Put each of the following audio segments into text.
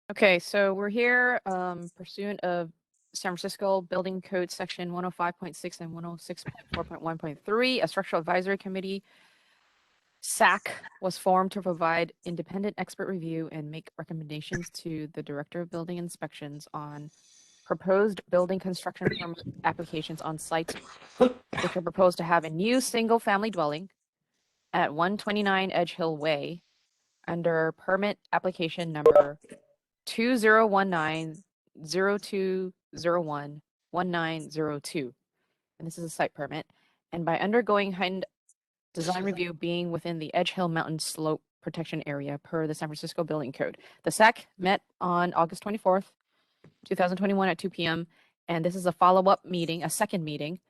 Okay, so we're here pursuant of San Francisco Building Code Section 105.6 and 106.4.1.3, a structural advisory committee, SAC, was formed to provide independent expert review and make recommendations to the Director of Building Inspections on proposed building construction permit applications on sites which are proposed to have a new single-family dwelling at 129 Edgehill Way under permit application number 201902011902, and this is a site permit, and by undergoing heightened design review being within the Edgehill Mountain Slope Protection Area per the San Francisco Building Code. The SAC met on August 24th, 2021 at 2 p.m., and this is a follow-up meeting, a second meeting.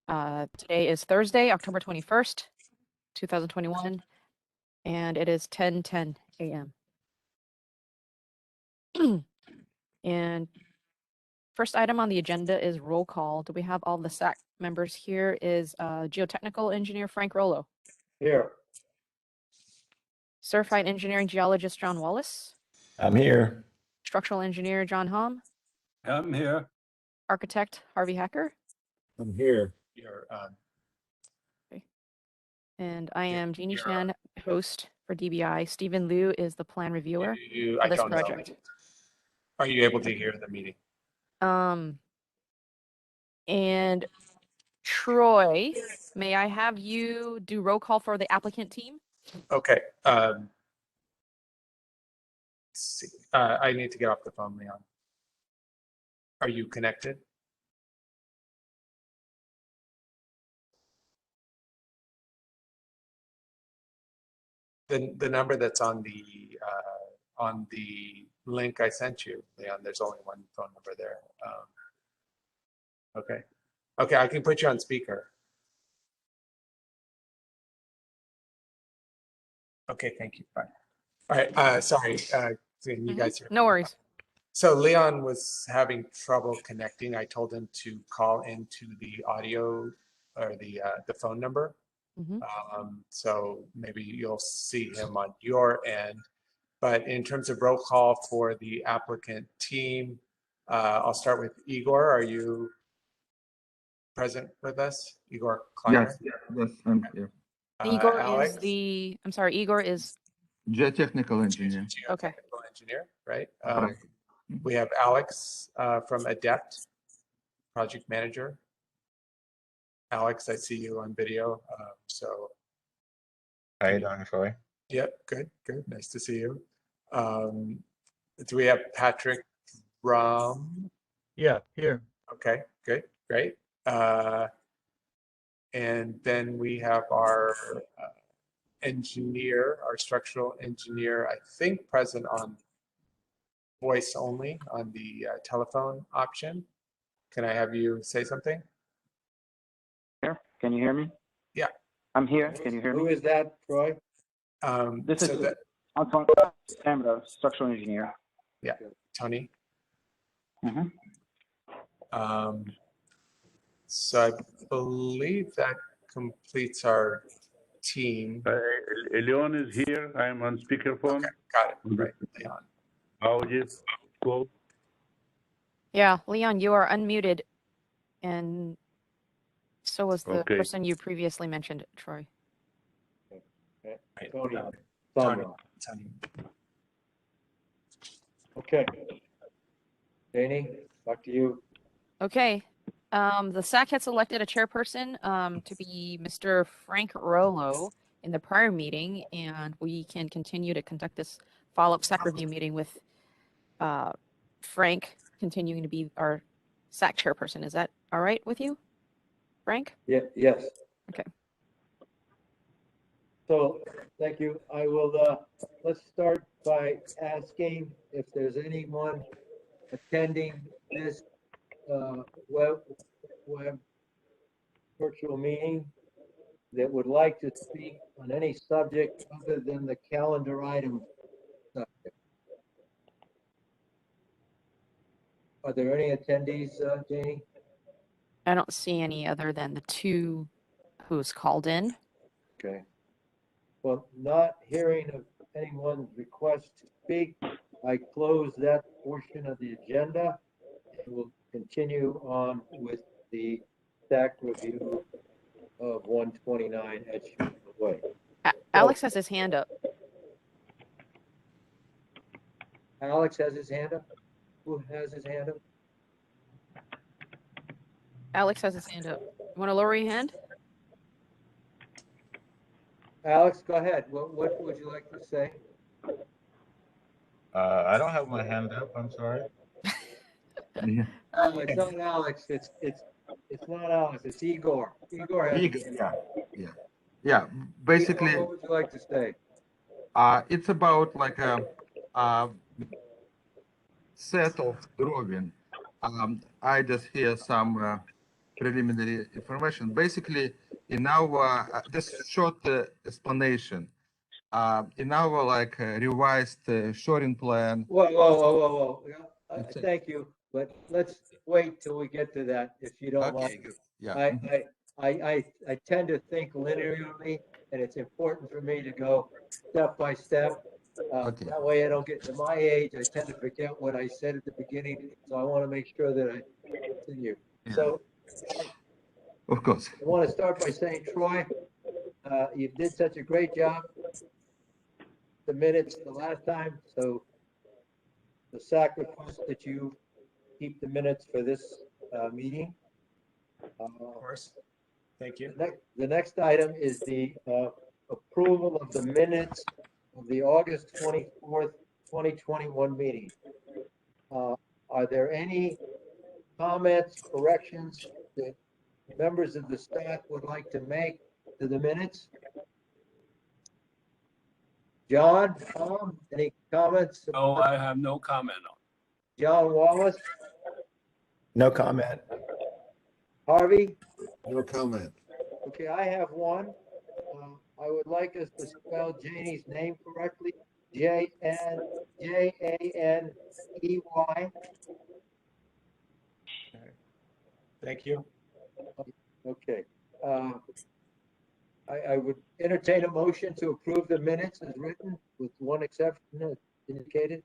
Today is Thursday, October 21st, 2021, and it is 10:10 a.m. And first item on the agenda is roll call. Do we have all the SAC members here? Is geotechnical engineer Frank Rollo. Here. Certified engineering geologist John Wallace. I'm here. Structural engineer John Hom. I'm here. Architect Harvey Hacker. I'm here. Okay. And I am Jeannie Chan, host for DBI. Stephen Liu is the plan reviewer for this project. Are you able to hear the meeting? And Troy, may I have you do roll call for the applicant team? Okay. Let's see. I need to get off the phone, Leon. Are you connected? The number that's on the link I sent you, Leon, there's only one phone number there. Okay. Okay, I can put you on speaker. Okay, thank you. Bye. All right, sorry, you guys hear me? No worries. So Leon was having trouble connecting. I told him to call into the audio or the phone number. So maybe you'll see him on your end. But in terms of roll call for the applicant team, I'll start with Igor. Are you present with us? Igor Kleiner? Yes, I'm here. Igor Alex? is Igor is Geotechnical engineer. Okay. Geotechnical engineer, right? Right. We have Alex from Adept, project manager. Alex, I see you on video. How you doing, Troy? Yep, good. Nice to see you. Do we have Patrick Rum? Yeah, here. Okay, good, great. And then we have our engineer, our structural engineer, I think present on voice only on the telephone option. Can I have you say something? Here, can you hear me? Yeah. I'm here. Can you hear me? Who is that, Troy? This is Anton Camera, structural engineer. Yeah, Tony. So I believe that completes our team. Leon is here. I'm on speakerphone. Okay, got it. Right, Leon. Audio. Go. Yeah, Leon, you are unmuted, and so was the Okay. person you previously mentioned, Troy. Right. Tony. Okay. Janie, back to you. Okay. The SAC had selected a chairperson to be Mr. Frank Rollo in the prior meeting, and we can continue to conduct this follow-up SAC review meeting with Frank continuing to be our SAC chairperson. Is that all right with you, Frank? Yeah, yes. Okay. So, thank you. I will, let's start by asking if there's anyone attending this web virtual meeting that would like to speak on any subject other than the calendar item subject. Are there any attendees, Janie? I don't see any other than the two who's called in. Okay. Well, not hearing of anyone's request to speak, I close that portion of the agenda. And we'll continue on with the SAC review of 129 Edgehill Way. Alex has his hand up. Alex has his hand up. Who has his hand up? Alex has his hand up. Want to lower your hand? Alex, go ahead. What would you like to say? I don't have my hand up. I'm sorry. Yeah. Oh, it's not Alex. It's not Alex. It's Igor. Igor has. Igor, yeah. Basically, Igor, what would you like to say? it's about like a set of drawing. I just hear some preliminary information. Basically, in our just short explanation. In our like revised shoring plan. Whoa. Thank you, but let's wait till we get to that, if you don't Okay, mind. good. Yeah. I tend to think linearly, and it's important for me to go step by step. Okay. That way I don't get to my age. I tend to forget what I said at the beginning, so I want to make sure that I continue. Yeah. So Of course. I want to start by saying, Troy, you did such a great job. The minutes the last time, so the SAC requests that you keep the minutes for this meeting. Of course. Thank you. The next item is the approval of the minutes of the August 24th, 2021 meeting. Are there any comments, corrections that members of the staff would like to make to the minutes? John, Tom, any comments? No, I have no comment on. John Wallace, No comment. Harvey? No comment. Okay, I have one. I would like us to spell Janie's name correctly. Janey. Thank you. Okay. I would entertain a motion to approve the minutes as written with one exception as indicated.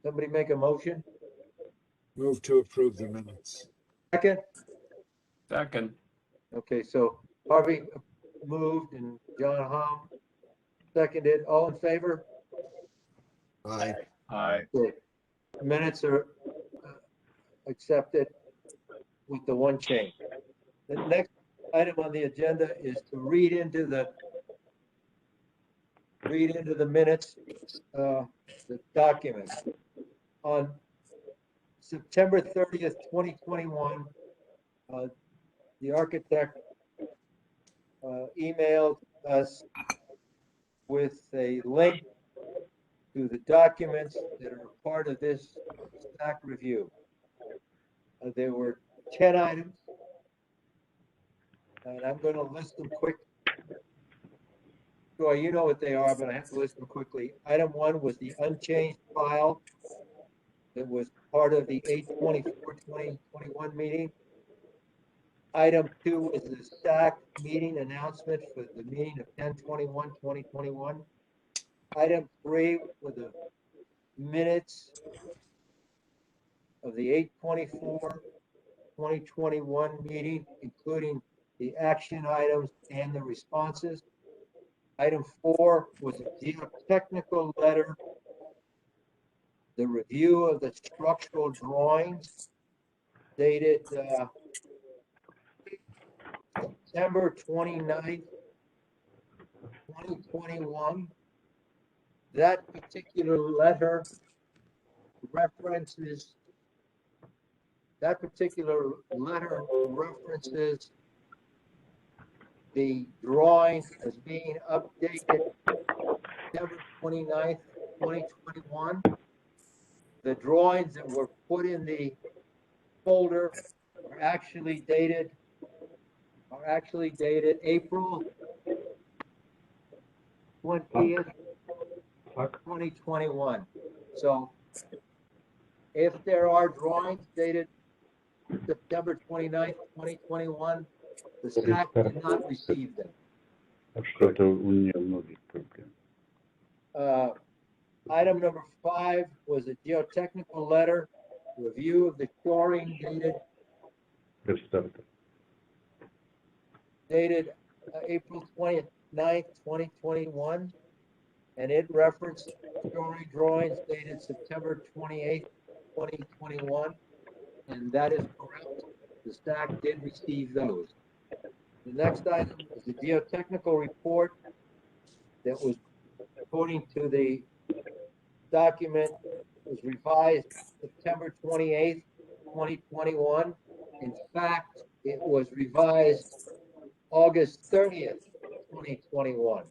Somebody make a motion. Move to approve the minutes. Second? Second. Okay, so Harvey moved and John Hom seconded. All in favor? Aye. Aye. Good. Minutes are accepted with the one change. The next item on the agenda is to read into the minutes, the document. On September 30th, 2021, the architect emailed us with a link to the documents that are part of this SAC review. There were 10 items, and I'm going to list them quick. Joy, you know what they are, but I have to list them quickly. Item 1 was the unchanged file that was part of the 8/24/2021 meeting. Item 2 was the SAC meeting announcement for the meeting of 10/21/2021. Item 3 were the minutes of the 8/24/2021 meeting, including the action items and the responses. Item 4 was a geotechnical letter, the review of the structural drawings dated September 29th, 2021. That particular letter references the drawings as being updated September 29th, 2021. The drawings that were put in the folder are actually dated April 20th, 2021. So if there are drawings dated September 29th, 2021, the SAC did not receive them. Item number 5 was a geotechnical letter, review of the shoring dated April 29th, 2021. And it referenced shoring drawings dated September 28th, 2021. And that is correct. The SAC did receive those. The next item is the geotechnical report that was, according to the document, was revised September 28th, 2021. In fact, it was revised August 30th, 2021.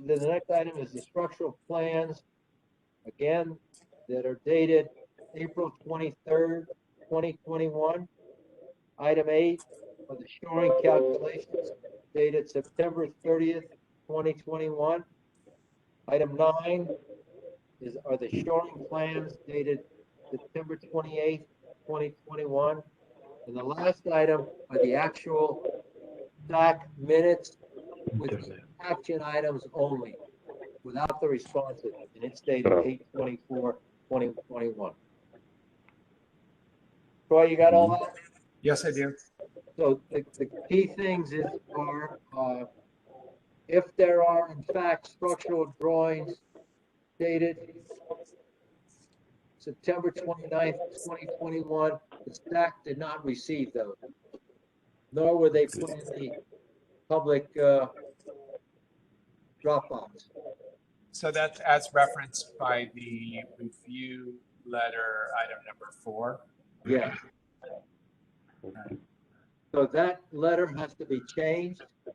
The next item is the structural plans, again, that are dated April 23rd, 2021. Item 8 are the shoring calculations dated September 30th, 2021. Item 9 are the shoring plans dated September 28th, 2021. And the last item are the actual SAC minutes with action items only, without the responses, and it's dated 8/24/2021. Troy, you got all that? Yes, I do. So the key things are if there are in fact structural drawings dated September 29th, 2021, the SAC did not receive those, nor were they put in the public Dropbox. So that's as referenced by the review letter, item number 4. Yes. So that letter has to be changed to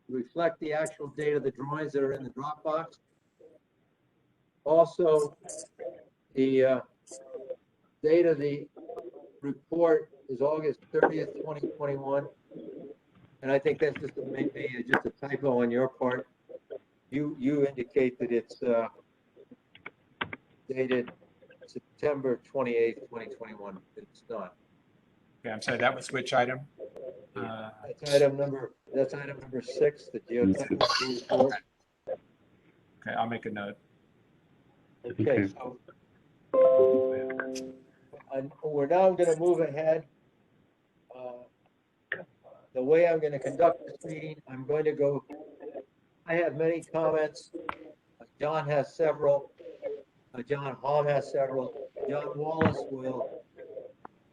reflect the actual date of the drawings that are in the Dropbox. Also, the date of the report is August 30th, 2021. And I think that's just maybe just a typo on your part. You indicate that it's dated September 28th, 2021. It's not. Okay, I'm sorry, that was which item? That's item number 6, the geotechnical report. Okay, I'll make a note. Okay, so we're now going to move ahead. The way I'm going to conduct this meeting, I'm going to go, I have many comments. John has several. John Hom has several. John Wallace will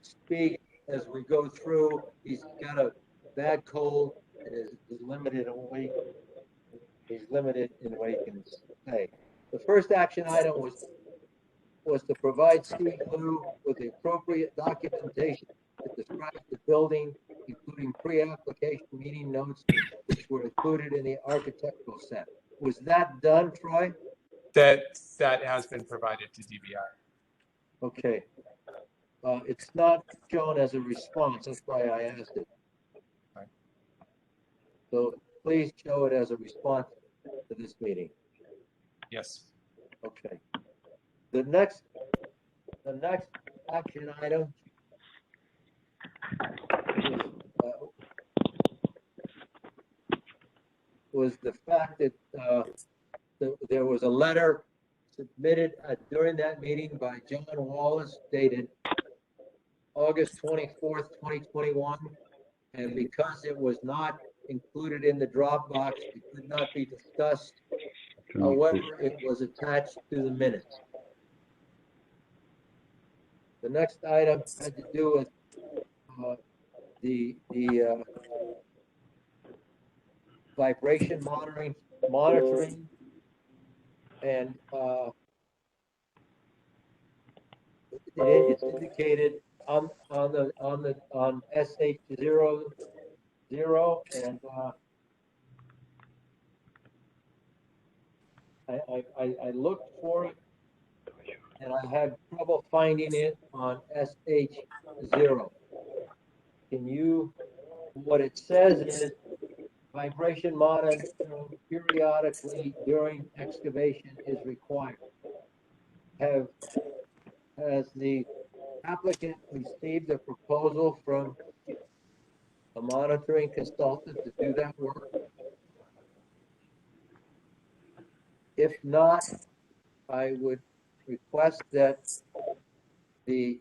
speak as we go through. He's got a bad cold and is limited in what he can say. The first action item was to provide Steve Liu with the appropriate documentation that describes the building, including pre-application meeting notes, which were included in the architectural set. Was that done, Troy? That has been provided to DVR. Okay. It's not shown as a response. That's why I asked it. Right. So please show it as a response to this meeting. Yes. Okay. The next action item was the fact that there was a letter submitted during that meeting by John Wallace dated August 24th, 2021. And because it was not included in the Dropbox, it could not be discussed. However, it was attached to the minutes. The next item had to do with the vibration monitoring, and it's indicated on SH00, and I looked for it, and I had trouble finding it on SH0. What it says is vibration monitoring periodically during excavation is required. Has the applicant received a proposal from a monitoring consultant to do that work? If not, I would request that the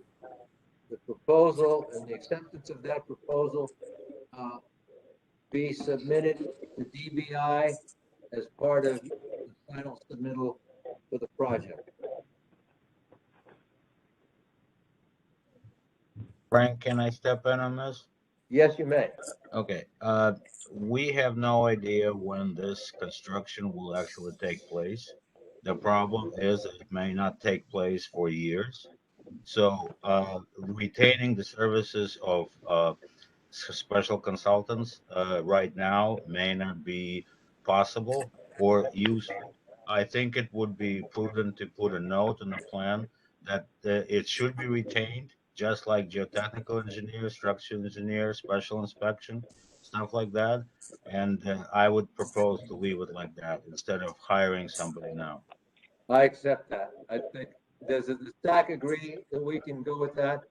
proposal and the acceptance of that proposal be submitted to DBI as part of the final submittal for the project. Frank, can I step in on this? Yes, you may. Okay, we have no idea when this construction will actually take place. The problem is it may not take place for years. So, retaining the services of special consultants right now may not be possible or useful. I think it would be prudent to put a note in the plan that it should be retained, just like geotechnical engineer, structural engineer, special inspection, stuff like that. And I would propose to leave it like that instead of hiring somebody now. I accept that. I think, does the SAC agree that we can go with that?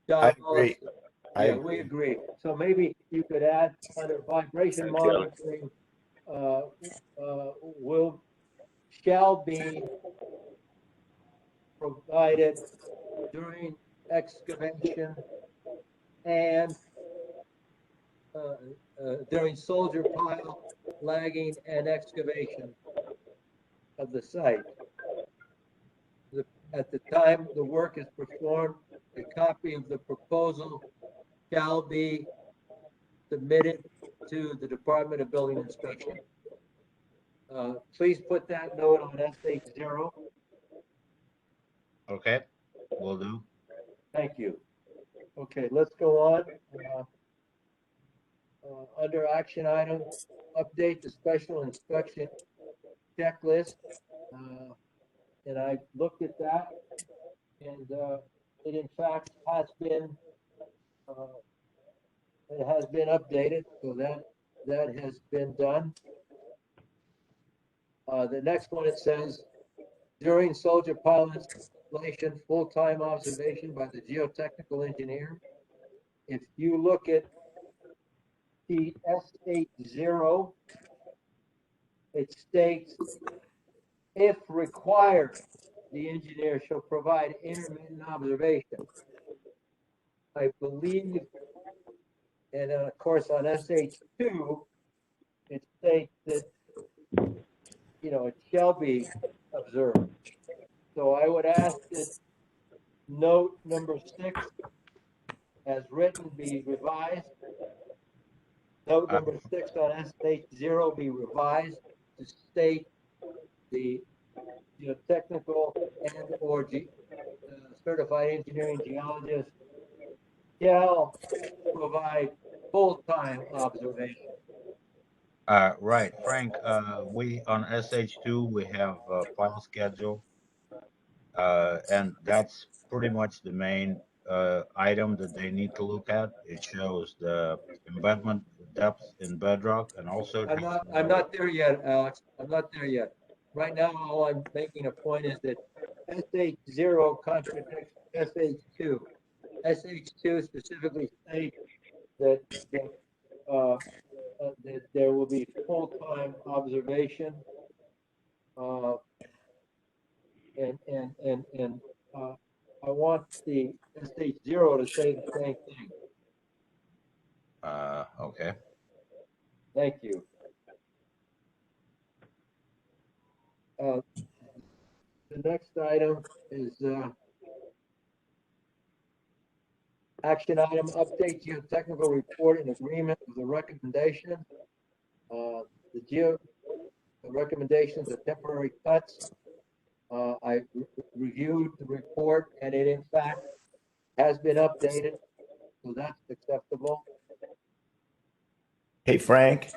John I agree. Wallace? I Yeah, we agree. So maybe you could add under vibration monitoring, shall be provided during excavation and during soldier pile lagging and excavation of the site. At the time the work is performed, a copy of the proposal shall be submitted to the Department of Building Inspection. Please put that note on SH0. Okay, will do. Thank you. Okay, let's go on. Under action item, update the special inspection checklist. And I looked at that, and it in fact has been updated, so that has been done. The next one, it says, during soldier pile installation, full-time observation by the geotechnical engineer. If you look at the S80, it states, if required, the engineer shall provide intermittent observation. I believe, and then of course on SH2, it states that, you know, it shall be observed. So I would ask that note number 6 as written be revised. Note number 6 on SH0 be revised to state the geotechnical and or certified engineering geologist shall provide full-time observation. Right, Frank, we on SH2, we have a file schedule. And that's pretty much the main item that they need to look at. It shows the embedment depth in bedrock and also. I'm not there yet, Alex. I'm not there yet. Right now, all I'm making a point is that SH0 contradicts SH2. SH2 specifically states that there will be full-time observation. And I want the SH0 to say the same thing. Okay. Thank you. The next item is action item, update geotechnical report in agreement with the recommendation. The recommendations of temporary cuts. I reviewed the report and it in fact has been updated, so that's acceptable. Hey, Frank,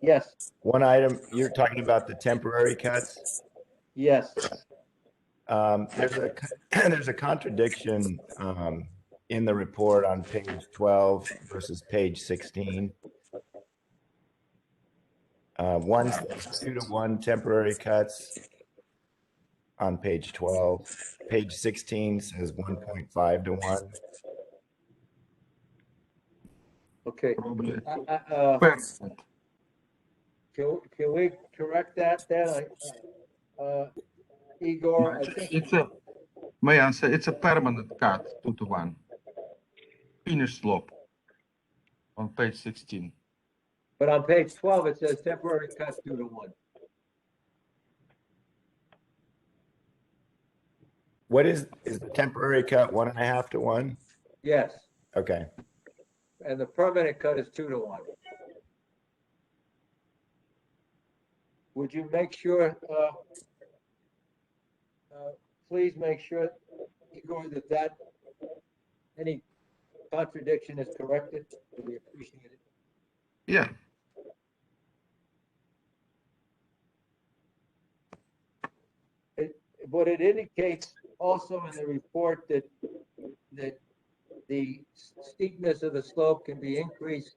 Yes, one item, you're talking about the temporary cuts. yes. There's a contradiction in the report on page 12 versus page 16. One says 2-to-1 temporary cuts on page 12. Page 16 says 1.5-to-1. Okay. Probably. Can we correct that then? Igor, I think, It's a, may I say, it's a permanent cut, 2-to-1. Finish slope on page 16. but on page 12, it says temporary cut 2-to-1. What is the temporary cut 1.5 to 1? Yes, Okay. and the permanent cut is 2-to-1. Would you make sure, please make sure, Igor, that any contradiction is corrected? We appreciate it. Yeah. But it indicates also in the report that the steepness of the slope can be increased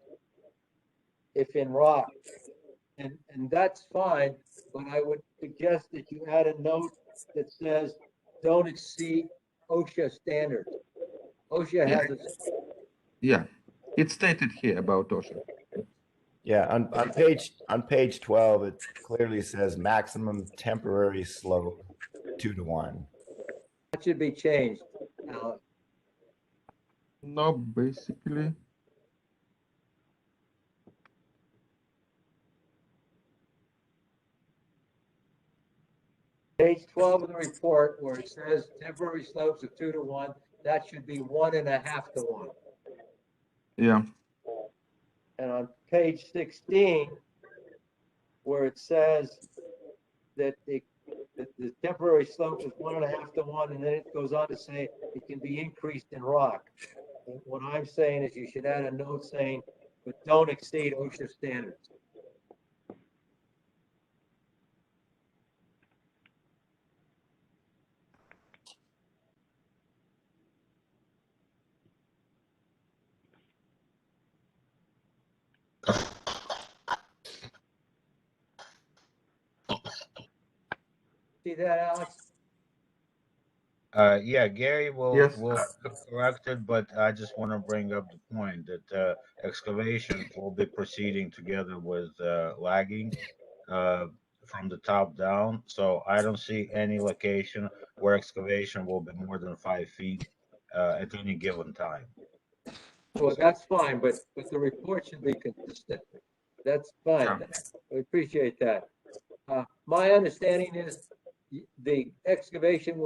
if in rock. And that's fine, but I would suggest that you add a note that says, don't exceed OSHA standards. OSHA has a, Yeah, it's stated here about OSHA. Yeah, on page 12, it clearly says maximum temporary slope 2-to-1. that should be changed. No, basically. Page 12 of the report where it says temporary slopes of 2-to-1, that should be 1.5 to 1. Yeah. And on page 16, where it says that the temporary slope is 1.5 to 1, and then it goes on to say it can be increased in rock. And what I'm saying is you should add a note saying, but don't exceed OSHA standards. See that, Alex? Yeah, Gary will Yes. correct it, but I just want to bring up the point that excavation will be proceeding together with lagging from the top down. So I don't see any location where excavation will be more than 5 feet at any given time. Well, that's fine, but the report should be consistent. That's fine. We appreciate that. My understanding is the excavation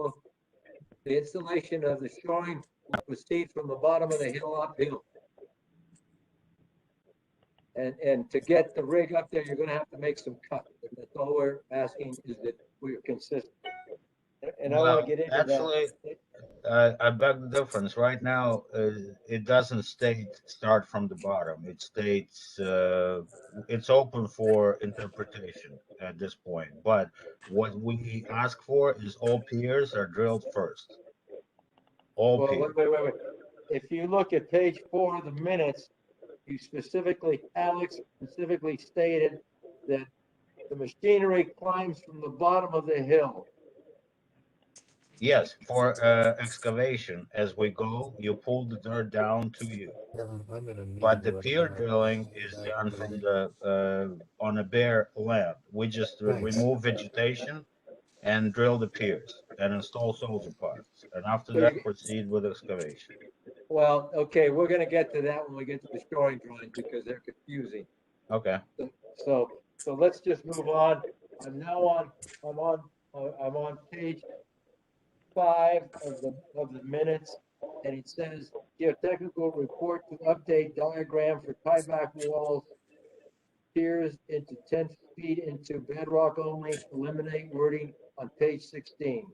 the installation of the shoring will proceed from the bottom of the hill uphill. And to get the rig up there, you're gonna have to make some cuts. And that's all we're asking is that we're consistent. And I wanna get into Actually, that. I beg the difference. Right now, it doesn't state start from the bottom. It states it's open for interpretation at this point. But what we ask for is all piers are drilled first. All Well, piers. wait. If you look at page 4 of the minutes, you Alex specifically stated that the machinery climbs from the bottom of the hill. Yes, for excavation. As we go, you pull the dirt down to you. But the pier drilling is done from the on a bare land. We just remove vegetation and drill the piers and install soldier parts. And after that, proceed with excavation. Well, okay, we're gonna get to that when we get to the shoring drawings because they're confusing. Okay. So let's just move on. I'm on page 5 of the minutes, and it says geotechnical report to update diagram for tieback walls, piers into 10 feet into bedrock only, eliminate wording on page 16.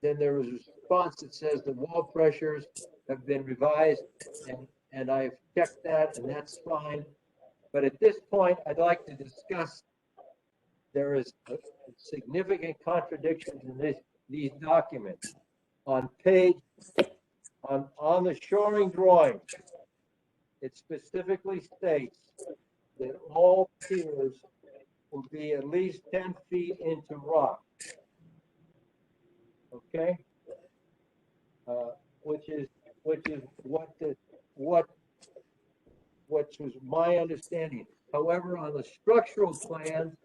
Then there was a response that says the wall pressures have been revised, and I've checked that, and that's fine. But at this point, I'd like to discuss, there is a significant contradictions in these documents. On the shoring drawing, it specifically states that all piers will be at least 10 feet into rock. Okay? Which is what was my understanding. However, on the structural plan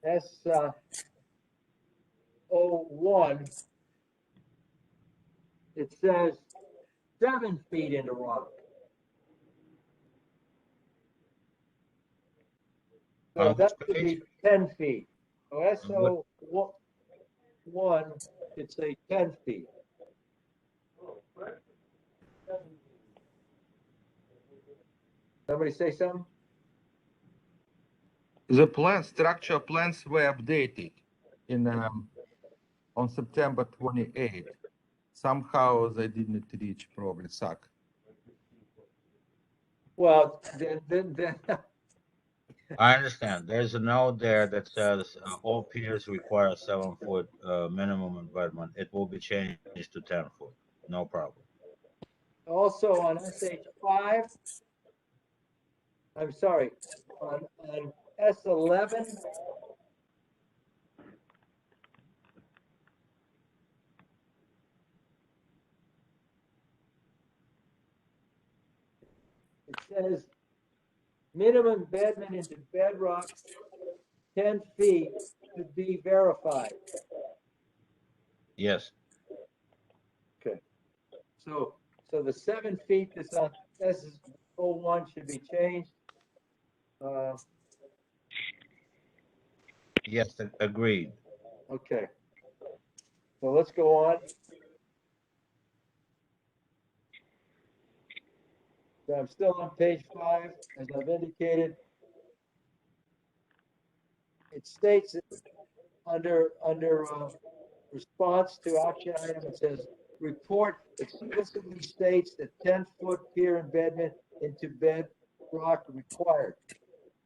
S01, it says 7 feet into rock. So that should be 10 feet. So SO1 should say 10 feet. Somebody say something? The structure plans were updated on September 28th. Somehow they didn't reach probably SAC. Well, then I understand. There's a note there that says all piers require 7-foot minimum embedment. It will be changed to 10-foot. No problem. also on SH5, I'm sorry, on S11, it says minimum embedment into bedrock 10 feet to be verified. Yes. Okay. So the 7 feet that's on S01 should be changed. Yes, agreed. Okay. So let's go on. So I'm still on page 5, as I've indicated. It states that under response to action item, it says report explicitly states that 10-foot pier embedment into bedrock required.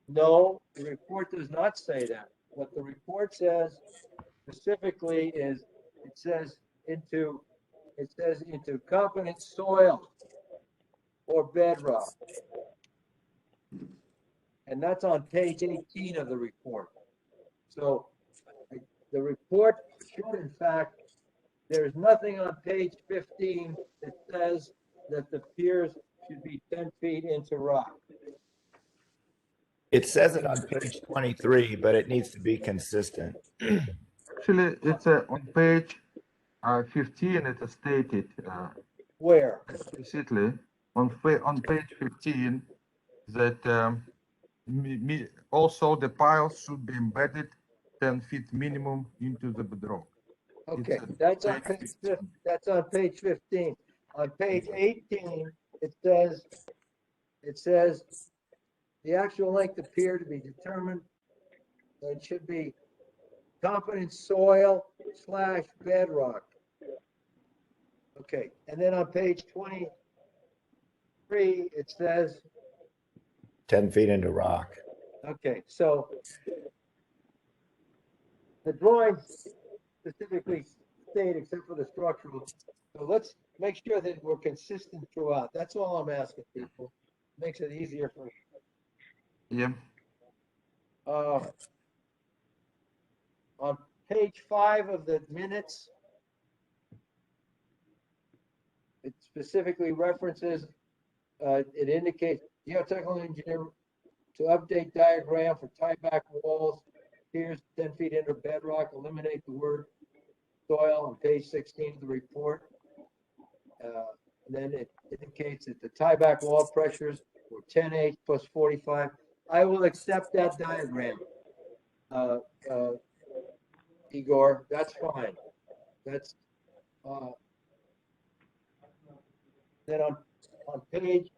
No, the report does not say that. What the report says specifically is it says into competent soil or bedrock. And that's on page 18 of the report. So the report should, in fact, there's nothing on page 15 that says that the piers should be 10 feet into rock. It says it on page 23, but it needs to be consistent. Actually, it's on page 15. It is stated Where? explicitly on page 15 that also the piles should be embedded 10 feet minimum into the bedrock. Okay, that's on page 15. On page 18, it says the actual length of pier to be determined. It should be competent soil / bedrock. Okay, and then on page 23, it says 10 feet into rock. okay, so the drawings specifically state except for the structural. So let's make sure that we're consistent throughout. That's all I'm asking people. Makes it easier for. Yeah. On page 5 of the minutes, it specifically references, it indicates geotechnical engineer to update diagram for tieback walls, piers 10 feet under bedrock, eliminate the word soil on page 16 of the report. And then it indicates that the tieback wall pressures were 10H plus 45. I will accept that diagram, Igor. That's fine. That's then on page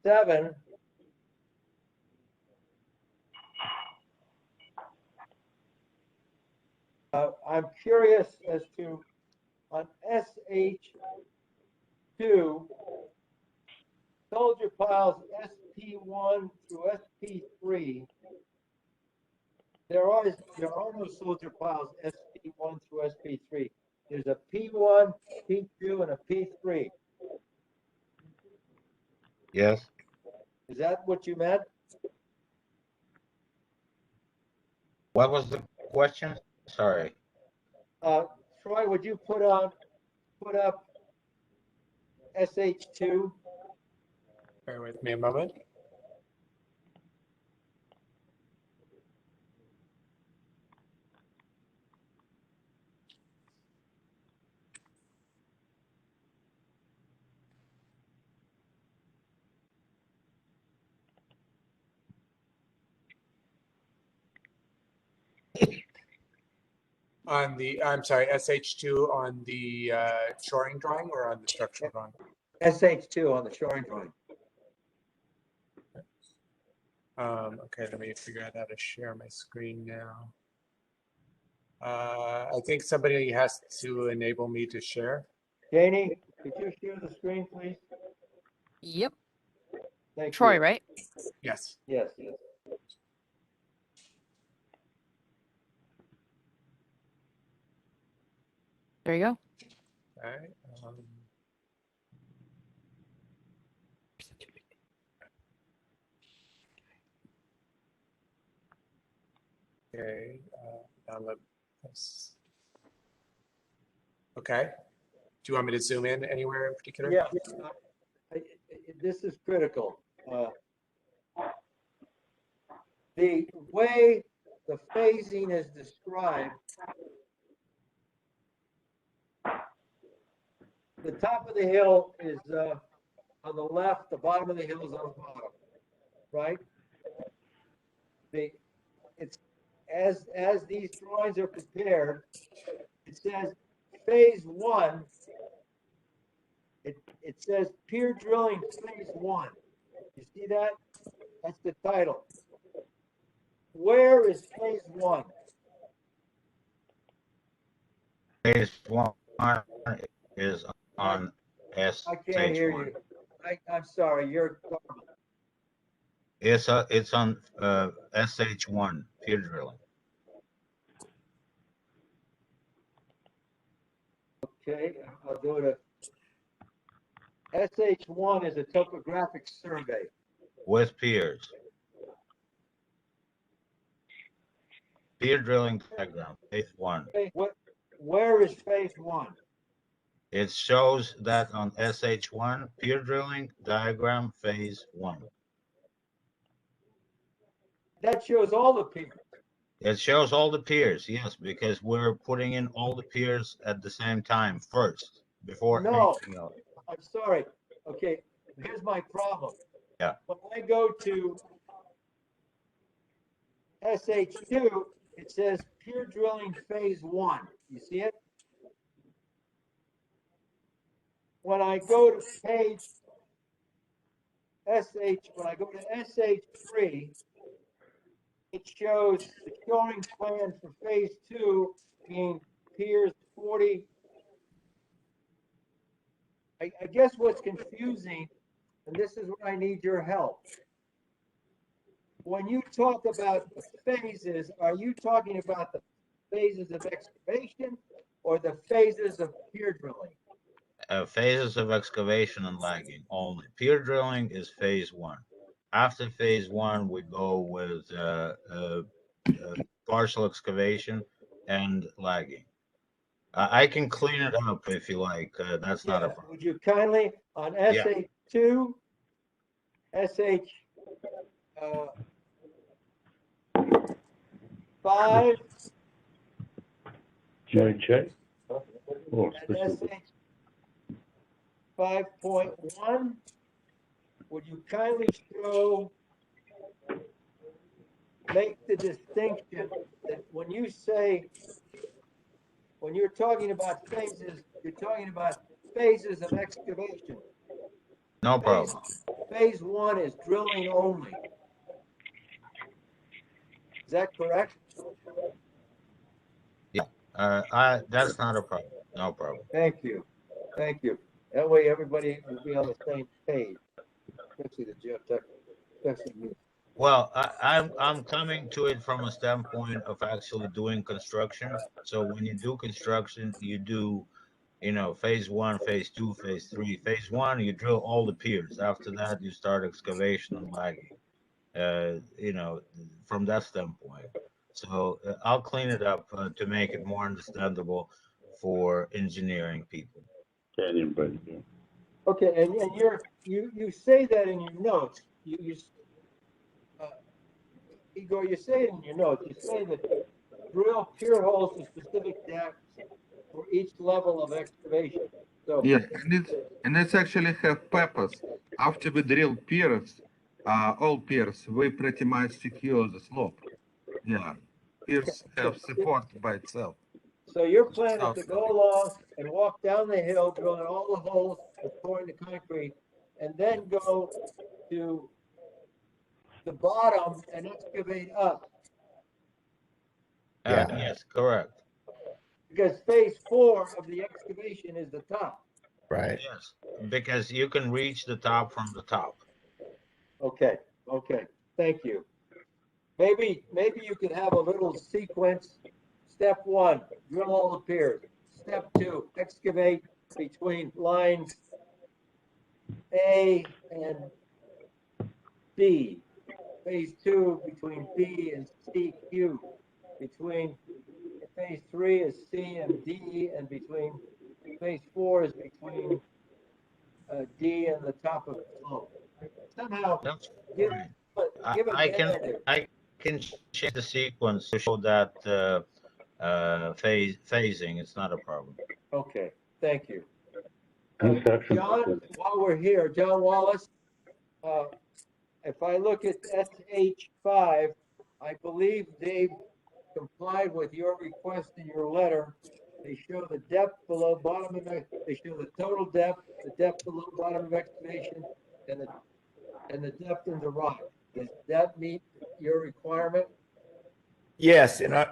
7. I'm curious as to on SH2, soldier piles SP1 through SP3. There are no soldier piles SP1 through SP3. There's a P1, P2, and a P3. Yes. Is that what you meant? What was the question? Sorry. Troy, would you put up SH2? Bear with me a moment. On the, I'm sorry, SH2 on the shoring drawing or on the structural drawing? SH2 on the shoring drawing. Okay, let me figure out how to share my screen now. I think somebody has to enable me to share. Janie, could you share the screen, please? Yep. Thank Troy, you. right? Yes. Yes. There you go. All right. Okay. Download this. Okay. Do you want me to zoom in anywhere in particular? Yeah. This is critical. The way the phasing is described, the top of the hill is on the left, the bottom of the hill is on the bottom, right? It's as these drawings are prepared, it says phase 1. It says pier drilling phase 1. You see that? That's the title. Where is phase 1? Phase 1 is on SH1. I can't hear you. I'm sorry, you're garbled. It's on SH1 pier drilling. Okay, I'll go to SH1 is a topographic survey. With piers. Pier drilling diagram, phase 1. Where is phase 1? It shows that on SH1 pier drilling diagram phase 1. That shows all the piers. It shows all the piers, yes, because we're putting in all the piers at the same time first before anything else. I'm sorry. Okay, here's my problem. Yeah. When I go to SH2, it says pier drilling phase 1. You see it? When I go to page when I go to SH3, it shows the shoring plan for phase 2 being piers 40. I guess what's confusing, and this is where I need your help. When you talk about the phases, are you talking about the phases of excavation or the phases of pier drilling? Phases of excavation and lagging only. Pier drilling is phase 1. After phase 1, we go with partial excavation and lagging. I can clean it up if you like. That's not a problem. Would you kindly, on SH2, SH5, check. Oh, and SH5.1, would you kindly make the distinction that when you're talking about phases, you're talking about phases of excavation. No problem. Phase 1 is drilling only. Is that correct? Yeah, that's not a problem. No problem. Thank you. Thank you. That way everybody will be on the same page, especially the geotech, especially me. Well, I'm coming to it from a standpoint of actually doing construction. So when you do construction, you do, phase 1, phase 2, phase 3. Phase 1, you drill all the piers. After that, you start excavation and lagging. From that standpoint. So I'll clean it up to make it more understandable for engineering people. Anybody, yeah. Okay, and you say that in your notes. Igor, you say it in your notes. You say that drill pier holes to specific depths for each level of excavation. So Yeah, and it's actually have purpose. After we drill piers, all piers, we pretty much secure the slope. Yeah, piers have support by itself. So your plan is to go along and walk down the hill, drilling all the holes and pouring the concrete, and then go to the bottom and excavate up. Yeah. Yes, correct. Because phase 4 of the excavation is the top. Right. Yes, because you can reach the top from the top. Okay, thank you. Maybe you could have a little sequence. Step 1, drill all the piers. Step 2, excavate between lines A and D. Phase 2 between B and CQ. Between phase 3 is C and D, and between phase 4 is between D and the top of the slope. Somehow, That's give right. a narrative. I can change the sequence to show that phasing. It's not a problem. Okay, thank you. Construction. John, while we're here, John Wallace, if I look at SH5, I believe they've complied with your request in your letter. They show the depth below bottom of it. They show the total depth, the depth below bottom of excavation, and the depth in the rock. Does that meet your requirement? Yes, in our,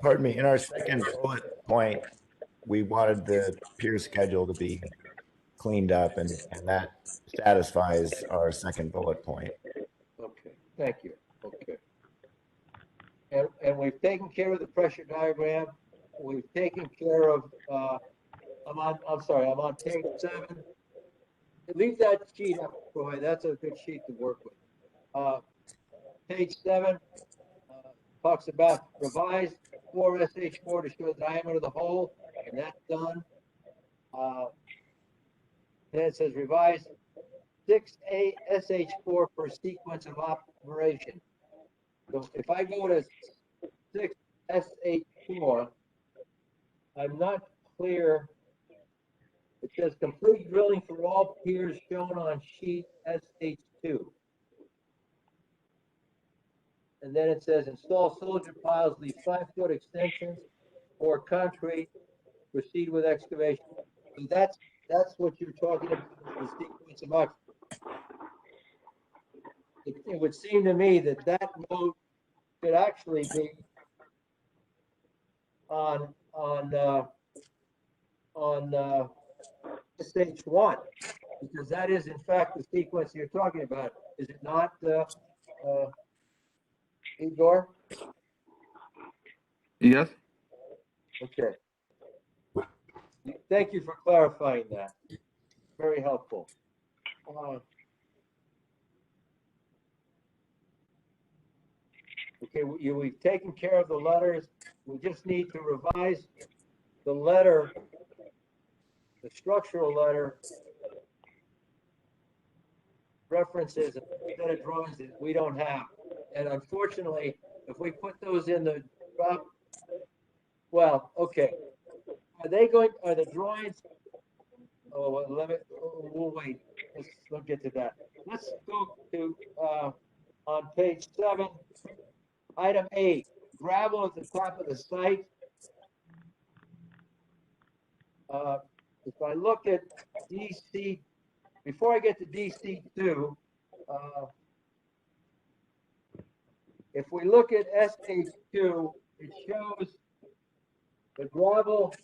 pardon me, in our second bullet point, we wanted the pier schedule to be cleaned up, and that satisfies our second bullet point. Okay, thank you. Okay. And we've taken care of the pressure diagram. We've taken care of, I'm on page 7. Leave that sheet up, Troy. That's a good sheet to work with. Page 7 talks about revised 4SH4 to show the diameter of the hole, and that's done. Then it says revised 6ASH4 per sequence of operation. So if I go to 6SH4, I'm not clear. It says complete drilling for all piers shown on sheet SH2. And then it says install soldier piles, leave 5-foot extensions or concrete, proceed with excavation. So that's what you're talking about, the sequence of operation. It would seem to me that note could actually be on stage 1, because that is in fact the sequence you're talking about. Is it not, Igor? Yes. Okay. Thank you for clarifying that. Very helpful. Okay, we've taken care of the letters. We just need to revise the letter, the structural letter references a set of drawings that we don't have. And unfortunately, if we put those in the drop, well, okay. Are the drawings? Oh, well, we'll wait. Let's get to that. Let's go to, on page 7, item 8, gravel at the top of the site. If I look at DC, before I get to DC2, if we look at SH2, it shows the gravel,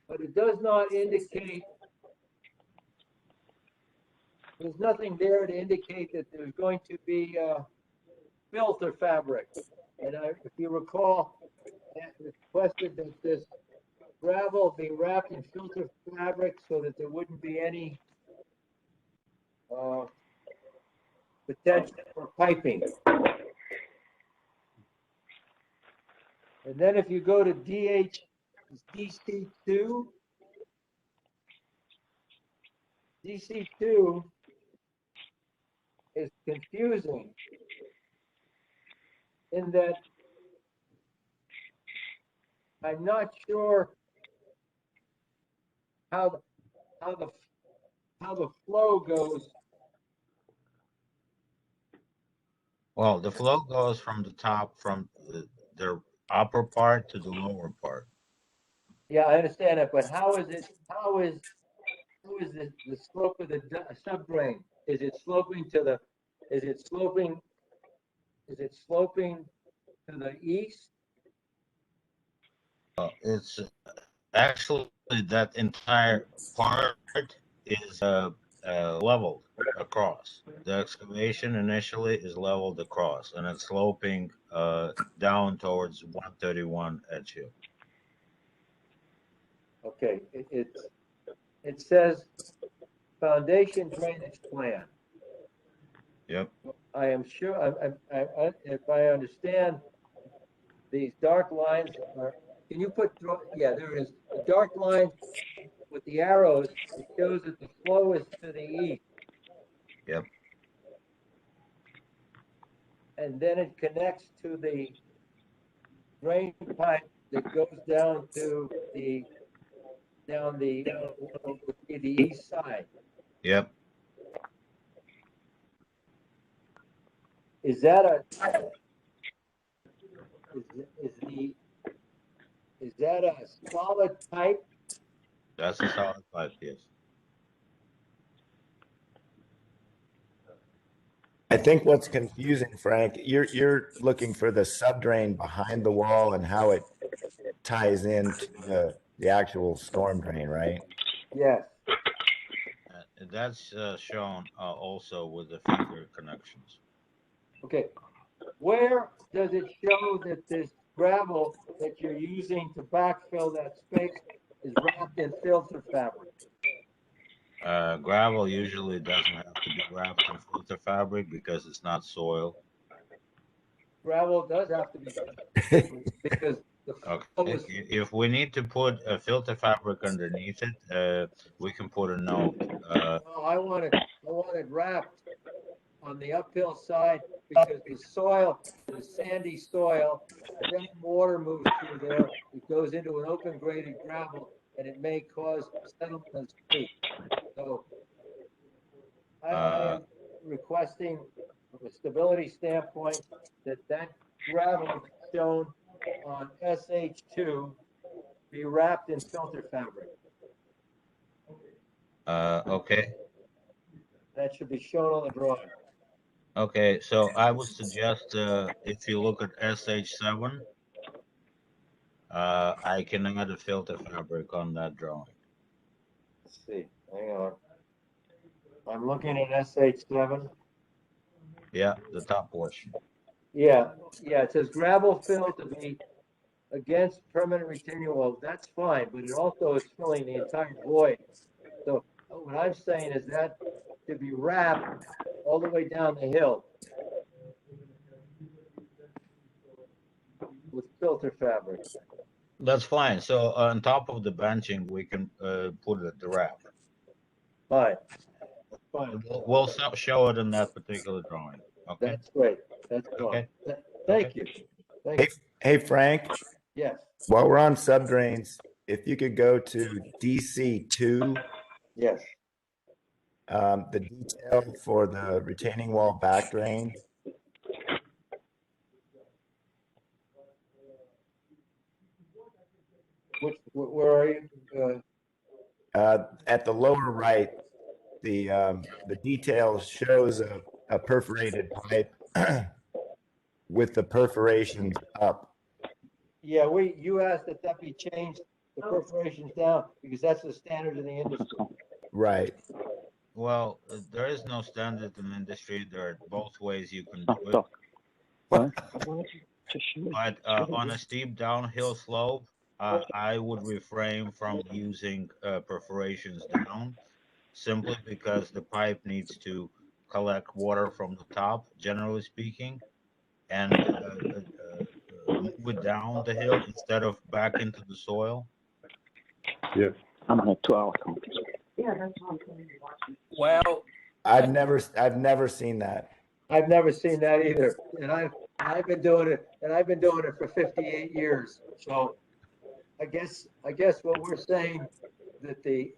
but it does not indicate, there's nothing there to indicate that there's going to be filter fabric. And if you recall, I requested that this gravel be wrapped in filter fabric so that there wouldn't be any potential for piping. And then if you go to DC2, DC2 is confusing in that I'm not sure how the flow goes. Well, the flow goes from the top, from the upper part to the lower part. Yeah, I understand that, but how is the slope of the subdrain? Is it sloping to the, is it sloping to the east? It's actually that entire part is leveled across. The excavation initially is leveled across, and it's sloping down towards 131 Edgehill. Okay, it says foundation drainage plan. Yep. I am sure, if I understand, these dark lines are, can you put, yeah, there is, the dark line with the arrows, it shows that the flow is to the east. Yep. And then it connects to the drain pipe that goes down to the, the east side. Yep. Is that a, is that a solid pipe? That's a solid pipe, yes. I think what's confusing, Frank, you're looking for the subdrain behind the wall and how it ties into the actual storm drain, right? Yes. That's shown also with the finger connections. Okay. Where does it show that this gravel that you're using to backfill that space is wrapped in filter fabric? Gravel usually doesn't have to be wrapped in filter fabric because it's not soil. Gravel does have to be because the flow Okay. is, If we need to put a filter fabric underneath it, we can put a note. no, I want it wrapped on the uphill side because the soil is sandy soil. If any water moves through there, it goes into an open graded gravel and it may cause settlement of street. So I am requesting from a stability standpoint that gravel shown on SH2 be wrapped in filter fabric. Okay. That should be shown on the drawing. Okay, so I would suggest if you look at SH7, I can add a filter fabric on that drawing. Let's see, hang on. I'm looking at SH7. Yeah, the top portion. Yeah, it says gravel fill to be against permanent retaining wall. That's fine, but it also is filling the entire void. So what I'm saying is that to be wrapped all the way down the hill with filter fabric. That's fine. So on top of the benching, we can put the wrap. Fine. Fine. We'll show it in that particular drawing. Okay. That's great. That's fine. Okay. Thank you. Thank you. Hey, Frank, Yes. while we're on subdrains, if you could go to DC2, Yes. the detail for the retaining wall back drain. Where are you? At the lower right, the detail shows a perforated pipe with the perforations up. Yeah, you asked that be changed, the perforations down, because that's the standard in the industry. Right. Well, there is no standard in the industry. There are both ways you can do it. But on a steep downhill slope, I would refrain from using perforations down, simply because the pipe needs to collect water from the top, generally speaking, and move it down the hill instead of back into the soil? Yes. I'm on a 2-hour conference. Well, I've never seen that. I've never seen that either, and I've been doing it, for 58 years. So I guess what we're saying that the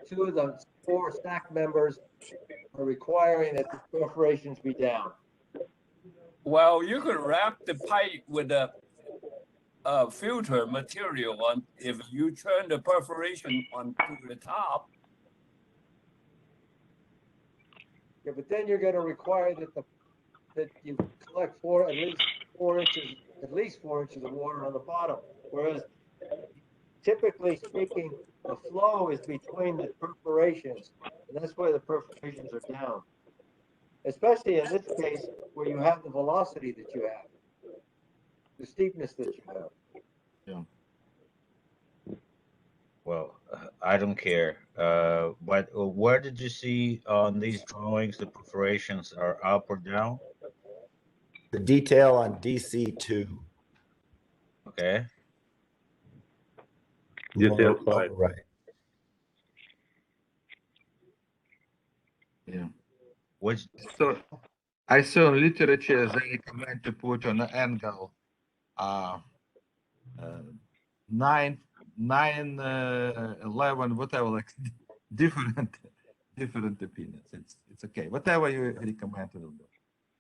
two of the 4 SAC members are requiring that the perforations be down. well, you could wrap the pipe with a filter material on. If you turn the perforation on to the top, Yeah, but then you're gonna require that you collect at least 4 inches of water on the bottom. Whereas typically speaking, the flow is between the perforations, and that's why the perforations are down. Especially in this case, where you have the velocity that you have, the steepness that you have. Well, I don't care. But where did you see on these drawings the perforations are up or down? The detail on DC2. Okay. Detail 5. Right. Yeah. Which, So I saw in literature they recommend to put on the angle 9, 11, whatever, like different opinions. It's okay. Whatever you recommend to do.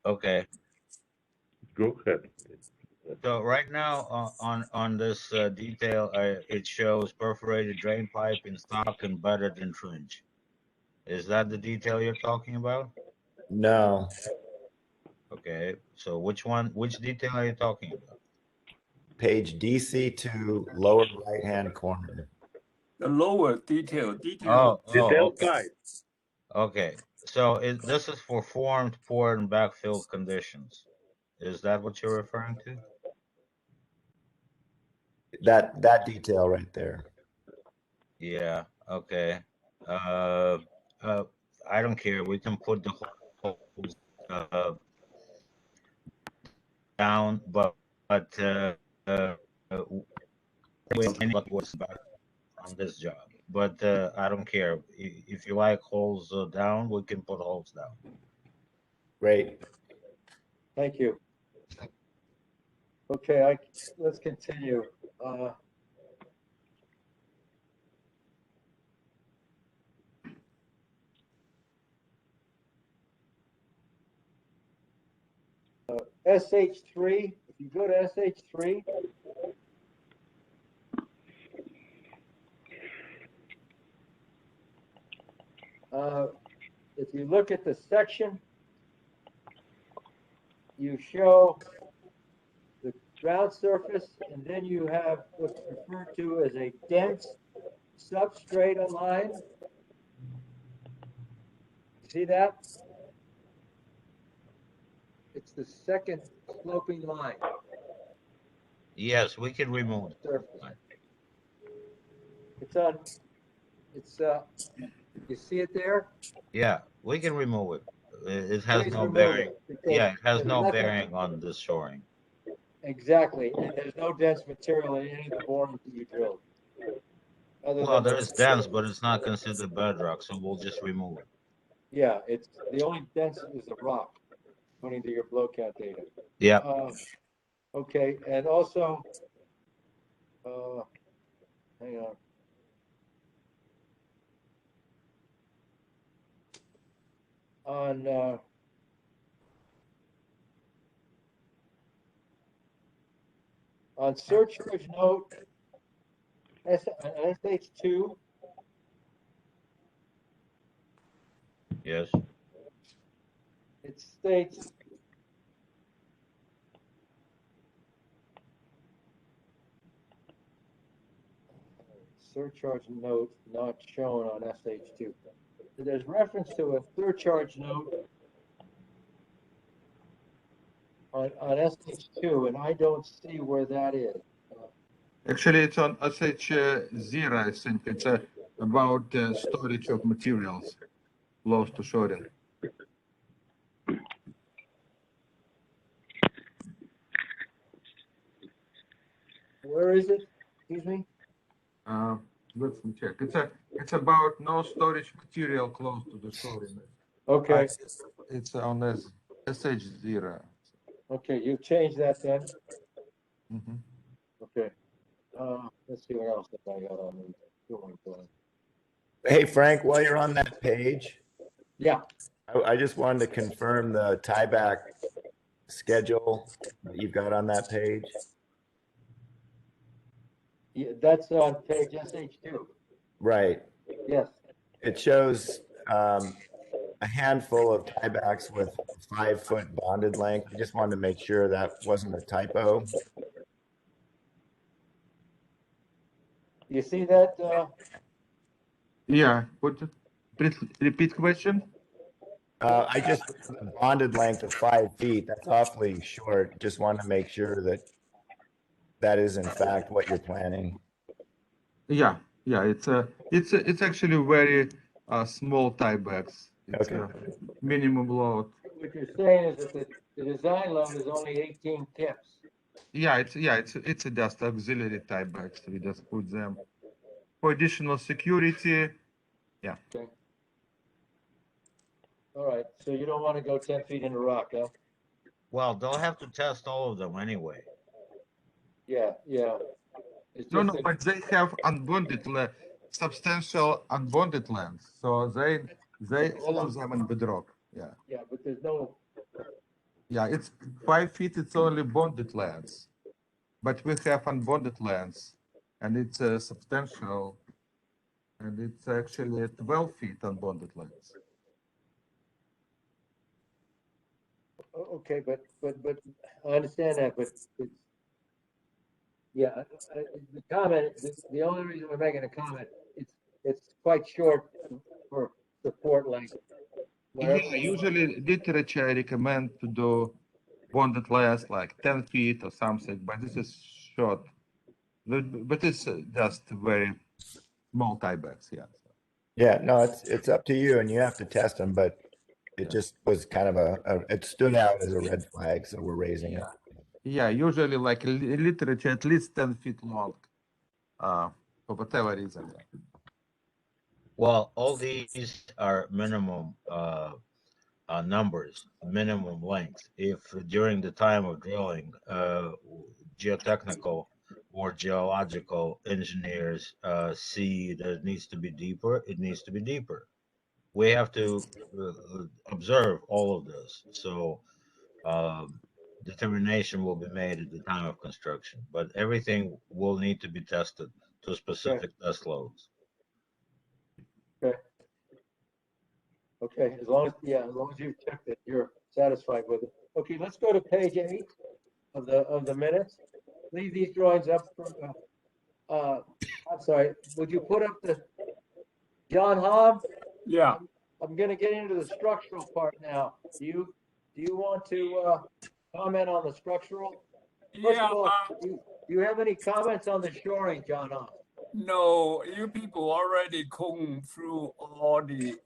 okay. Go ahead. So right now on this detail, it shows perforated drain pipe in stock embedded in trench. Is that the detail you're talking about? No. Okay. So which detail are you talking about? Page DC2, lower right-hand corner. the lower detail. Oh, Detail okay. 5. Okay. So this is for formed, poured, and backfilled conditions. Is that what you're referring to? That detail right there. Yeah. Okay. I don't care. We can put the holes down, but what's back on this job. But I don't care. If you like holes down, we can put holes down. Great. Thank you. Okay, let's continue. SH3, if you go to SH3, if you look at the section, you show the ground surface, and then you have what's referred to as a dense substrate line. See that? It's the second sloping line. Yes, we can remove it. You see it there? Yeah, we can remove it. It has Please no remove bearing. it, Yeah, it has there's no nothing- bearing on this shoring. Exactly, and there's no dense material in any of the borings that you drilled. Well, there is dense, but it's not considered bedrock, so we'll just remove it. Yeah, it's the only dense is the rock, according to your blow count data. Yeah. Okay, and also, hang on. On surcharge note, SH2, Yes. it states surcharge note not shown on SH2. There's reference to a surcharge note on SH2, and I don't see where that is. Actually, it's on SH0, I think. It's about storage of materials close to shoring. where is it? Excuse me? Let me check. It's about no storage material close to the shore. Okay, It's on this SH0. okay, you changed that then? Mhm. Okay. Let's see what else that I got on the drawing board. Hey, Frank, while you're on that page, Yeah, I just wanted to confirm the tieback schedule that you've got on that page. yeah, that's on page SH2. Right. Yes, It shows a handful of tiebacks with 5-foot bonded length. I just wanted to make sure that wasn't a typo. you see that? Yeah, please repeat question. I just the bonded length of 5 feet. That's awfully short. Just want to make sure that that is in fact what you're planning. Yeah, it's actually very small tiebacks. It's Okay. minimum load. What you're saying is that the design load is only 18 kips. Yeah, it's just auxiliary tiebacks. We just put them for additional security. Yeah. Okay. All right, so you don't want to go 10 feet in the rock, huh? Well, they'll have to test all of them anyway. Yeah, yeah. It's No, just no, a- but they have unbonded substantial unbonded length. So they all of them in bedrock. Yeah. Yeah, but there's no, Yeah, it's 5 feet. It's only bonded length, but we have unbonded length, and it's substantial, and it's actually 12 feet unbonded length. okay, but I understand that, but it's, yeah, the comment, the only reason we're making a comment, it's quite short for support length. Yeah, usually literature recommend to do bonded length like 10 feet or something, but this is short. But it's just very small tiebacks, yeah. Yeah, no, it's up to you and you have to test them, but it Yeah. just was kind of it stood out as a red flag, so we're raising it. Yeah, usually like literature at least 10 feet long, for whatever reason. Well, all these are minimum numbers, minimum length. If during the time of drilling, geotechnical or geological engineers see that it needs to be deeper, it needs to be deeper. We have to observe all of this. So determination will be made at the time of construction, but everything will need to be tested to specific test loads. Okay, as long as you've checked it, you're satisfied with it. Okay, let's go to page 8 of the minutes. Leave these drawings up for, I'm sorry, would you put up the, John Hobb? Yeah. I'm gonna get into the structural part now. Do you want to, comment on the structural? First Yeah. of all, do you have any comments on the shoring, John Hobb? No, you people already combed through all the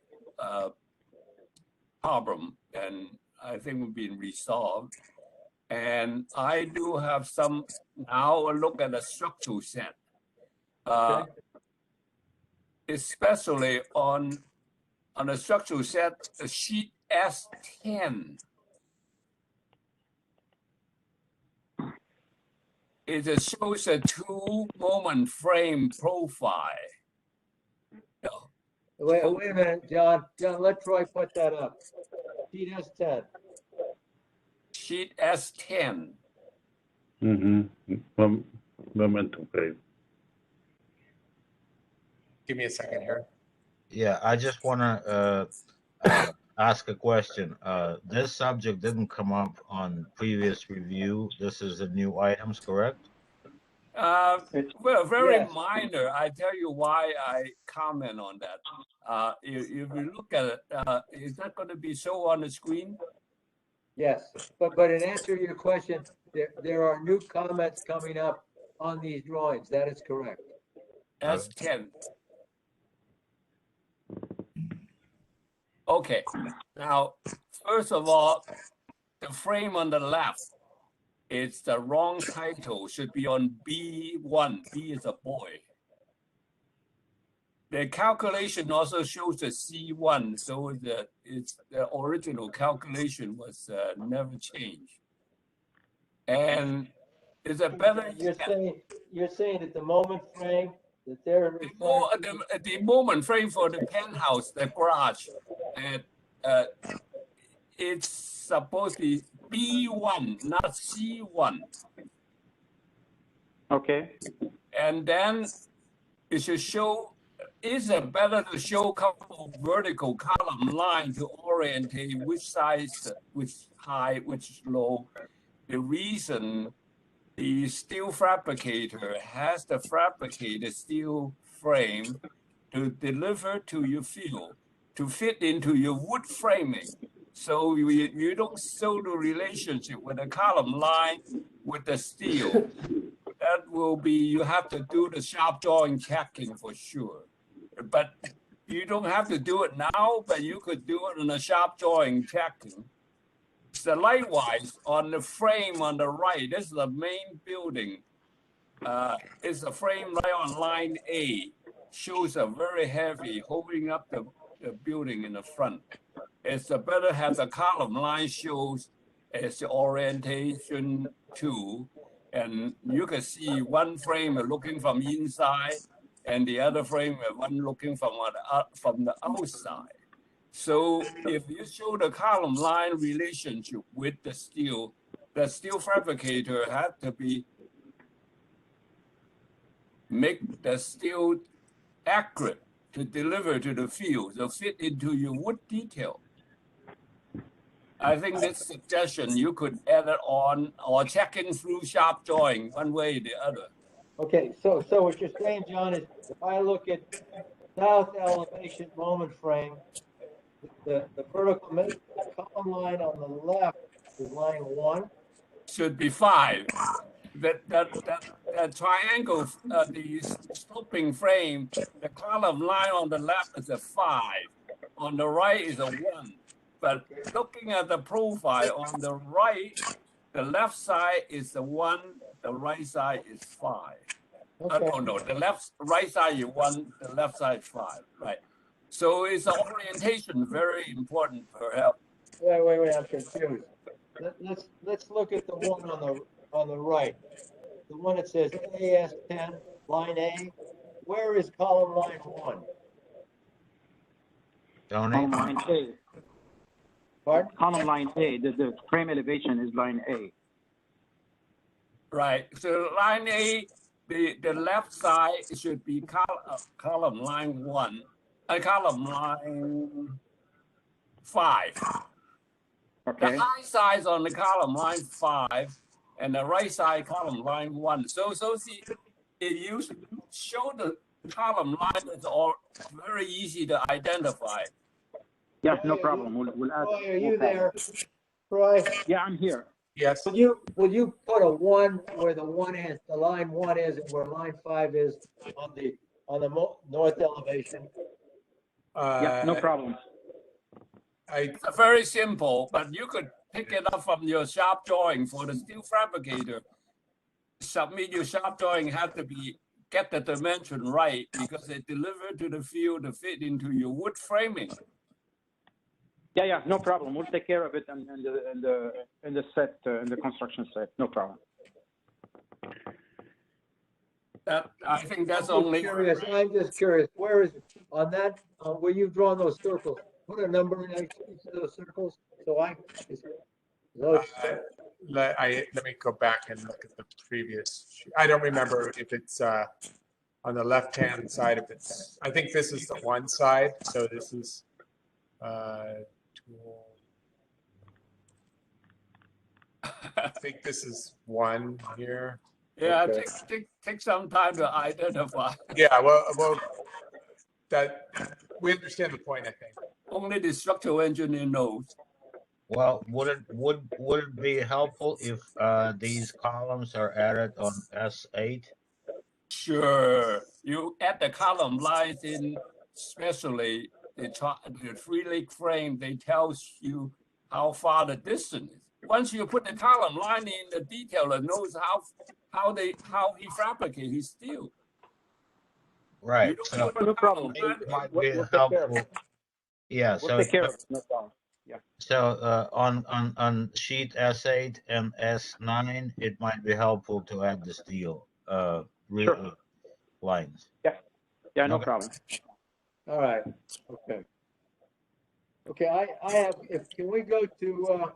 problem, and I think we've been resolved. And I do have some now a look at the structural set, especially on the structural set, the sheet S10. It shows a 2-moment frame profile. Wait a minute, John, let Troy put that up. Sheet S10. Sheet S10. Momentum frame. Give me a second here. Yeah, I just want to ask a question. This subject didn't come up on previous review. This is the new items, correct? Well, very Yes. minor. I tell you why I comment on that. If you look at it, is that going to be shown on the screen? Yes, but in answer to your question, there are new comments coming up on these drawings. That is correct. S10. Okay. Now, first of all, the frame on the left, It's the wrong title. Should be on B1. B is a boy. The calculation also shows the C1, so the original calculation was never changed. And is a better. You're saying that the moment frame that they're referring to, the moment frame for the penthouse, the garage, it's supposed to be B1, not C1. Okay. And then it should show. Is it better to show a couple of vertical column lines to orientate which size, which high, which low? The reason the steel fabricator has to fabricate a steel frame to deliver to your field, to fit into your wood framing. So you don't show the relationship with the column line with the steel. That will be, you have to do the sharp drawing checking for sure. But you don't have to do it now, but you could do it in a sharp drawing checking. So likewise, on the frame on the right, this is the main building. It's a frame right on line A. Shows a very heavy, holding up the building in the front. It's better have the column line shows as the orientation to, and you can see one frame looking from inside, and the other frame one looking from the outside. So if you show the column line relationship with the steel fabricator has to make the steel accurate to deliver to the field, to fit into your wood detail. I think this suggestion you could add it on or checking through sharp drawing one way or the other. okay, so what you're saying, John, is if I look at south elevation moment frame, the vertical column line on the left is line 1. Should be 5. That triangle, the sloping frame, the column line on the left is a 5. On the right is a 1. But looking at the profile on the right, the left side is the 1, the right side is 5. Okay. No, the right side is 1, the left side is 5, right? So it's the orientation very important for help. Wait, I'm confused. Let's look at the one on the right. The one that says AS10, line A. Where is column line 1? Column line A. Pardon? Column line A. The frame elevation is line A. Right. So line A, the left side should be column line 1. Column line 5. Okay. The high side on the column line 5, and the right side column line 1. So see, if you show the column line, it's all very easy to identify. Yeah, no problem. We'll add. Troy, are you there? Troy? Yeah, I'm here. Yes. Will you put a 1 where the line 1 is, and where line 5 is on the north elevation? Yeah, no problem. It's very simple, but you could pick it up from your sharp drawing for the steel fabricator. Submit your sharp drawing have to get the dimension right because they deliver to the field to fit into your wood framing. Yeah, no problem. We'll take care of it in the set, in the construction set. No problem. I think that's I'm only. just curious. Where is it on that? Where you've drawn those circles? Put a number in each of those circles. So let me go back and look at the previous. I don't remember if it's on the left-hand side. If it's, I think this is the one side. So this is tool. I think this is 1 here. Yeah, Okay. take some time to identify. Yeah, well, that we understand the point. I think. Only the structural engineer knows. Well, would it be helpful if these columns are added on S8? Sure, you add the column lines in, especially the 3-leg frame. They tells you how far the distance is. once you put the column line in, the detailer knows how he fabricate his steel. Right. You don't So put a No column problem. line. it might We'll be take care of helpful. it. Yeah. We'll So take care of it. No problem. So on sheet S8 and S9, it might be helpful to add the steel Sure. lines. Yeah, no Okay. problem. All right, okay. Okay, I have, can we go to,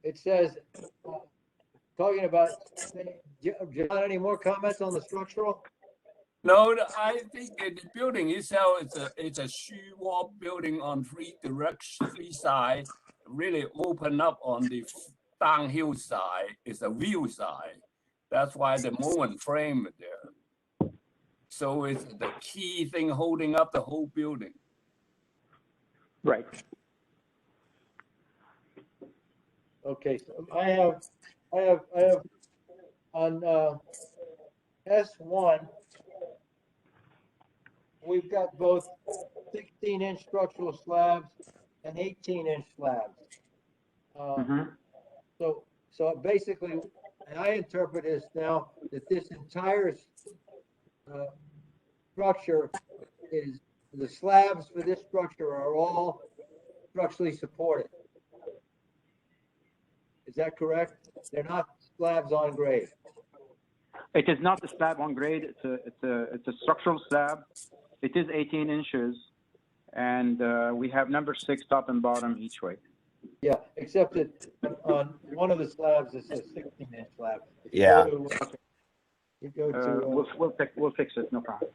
it says, talking about, John, any more comments on the structural? No, I think the building itself it's a sheet wall building on three sides. Really open up on the downhill side. It's a view side. That's why the moment frame there. So it's the key thing holding up the whole building. Right. Okay, so I have on, S1, we've got both 16-inch structural slabs and 18-inch slabs. So basically, and I interpret this now that this entire structure is, the slabs for this structure are all structurally supported. Is that correct? They're not slabs on grade. It is not a slab on grade. It's a structural slab. It is 18 inches, and we have number 6 top and bottom each way. Yeah, except that on one of the slabs, it's a 16-inch slab. If you Yeah. go to, you go to, We'll fix it. No problem.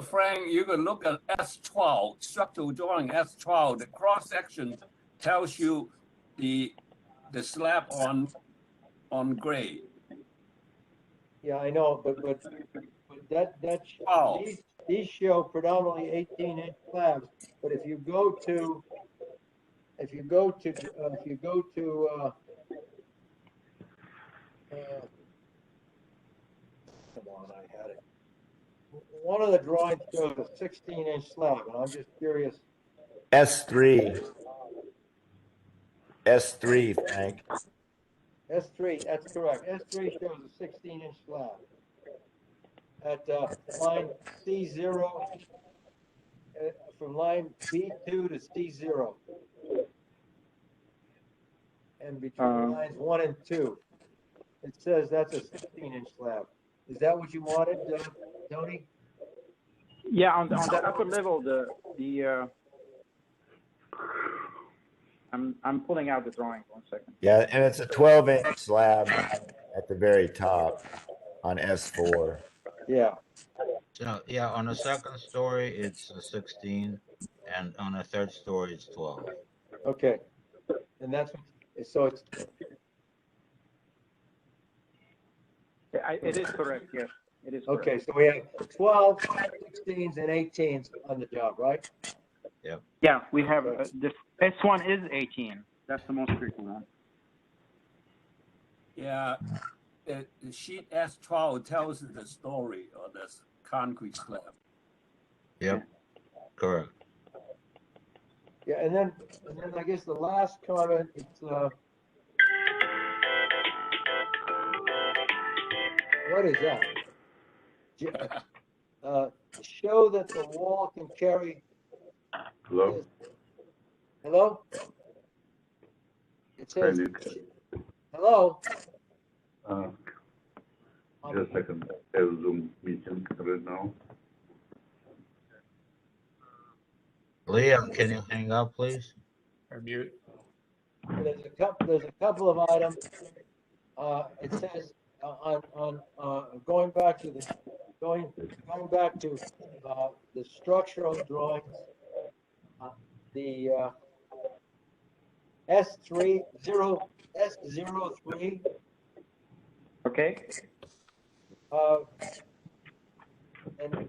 Frank, you can look at S12, structural drawing S12. The cross section tells you the slab on grade. yeah, I know, but that Oh. these show predominantly 18-inch slabs. But if you go to come on, I had it. One of the drawings shows a 16-inch slab, and I'm just curious. S3, Frank. S3, that's correct. S3 shows a 16-inch slab at line C0, from line B2 to C0, and between lines 1 and 2. It says that's a 16-inch slab. Is that what you wanted, Tony? Yeah, on the upper level, I'm pulling out the drawing. 1 second. Yeah, and it's a 12-inch slab at the very top on S4. Yeah. So yeah, on the second story it's 16, and on the third story it's 12. Okay. And that's so it's. It is correct. Yes, it is. Okay, correct. so we have 12, 16s, and 18s on the job, right? Yep. Yeah, we have this S1 is 18. That's the most critical one. Yeah, the sheet S12 tells the story of this concrete slab. Yep. Correct. Yeah, and then I guess the last comment, it's what is that? Show that the wall can carry. Hello? Hello? It says, Panic. hello? Just a second. I have Zoom meeting right now. Liam, can you hang up, please? Or mute. There's a couple of items. It says going back to the structural drawings, the S3. Okay. And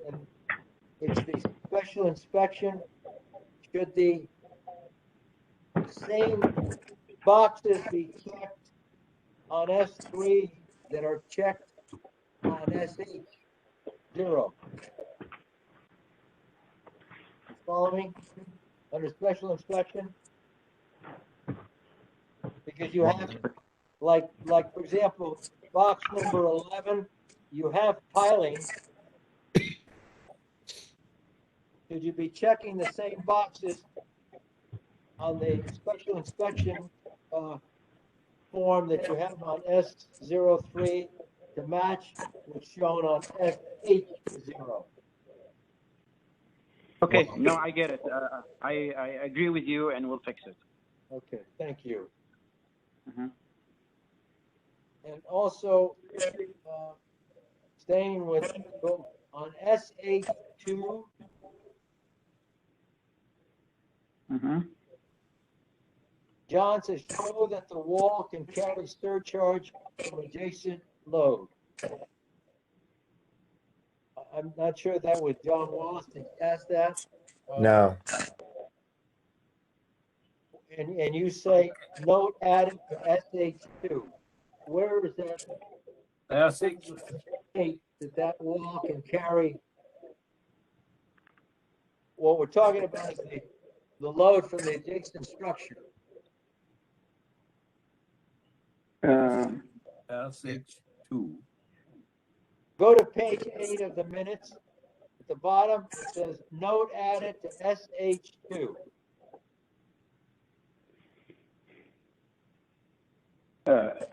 it's the special inspection. Should the same boxes be checked on S3 that are checked on S8? 0. You follow me? Under special inspection? Because you have, like for example, box number 11, you have piling. Should you be checking the same boxes on the special inspection form that you have on S03 to match what's shown on SH0? Okay, Well- no, I get it. I agree with you, and we'll fix it. Okay, thank you. Mhm. And also, staying with, on SH2, John says, show that the wall can carry surcharge from adjacent load. I'm not sure that was John Wallace that asked that. No, And you say, note added to SH2. Where is that SH, state that wall can carry? What we're talking about is the load from the adjacent structure. SH2. Go to page 8 of the minutes. At the bottom, it says, note added to SH2.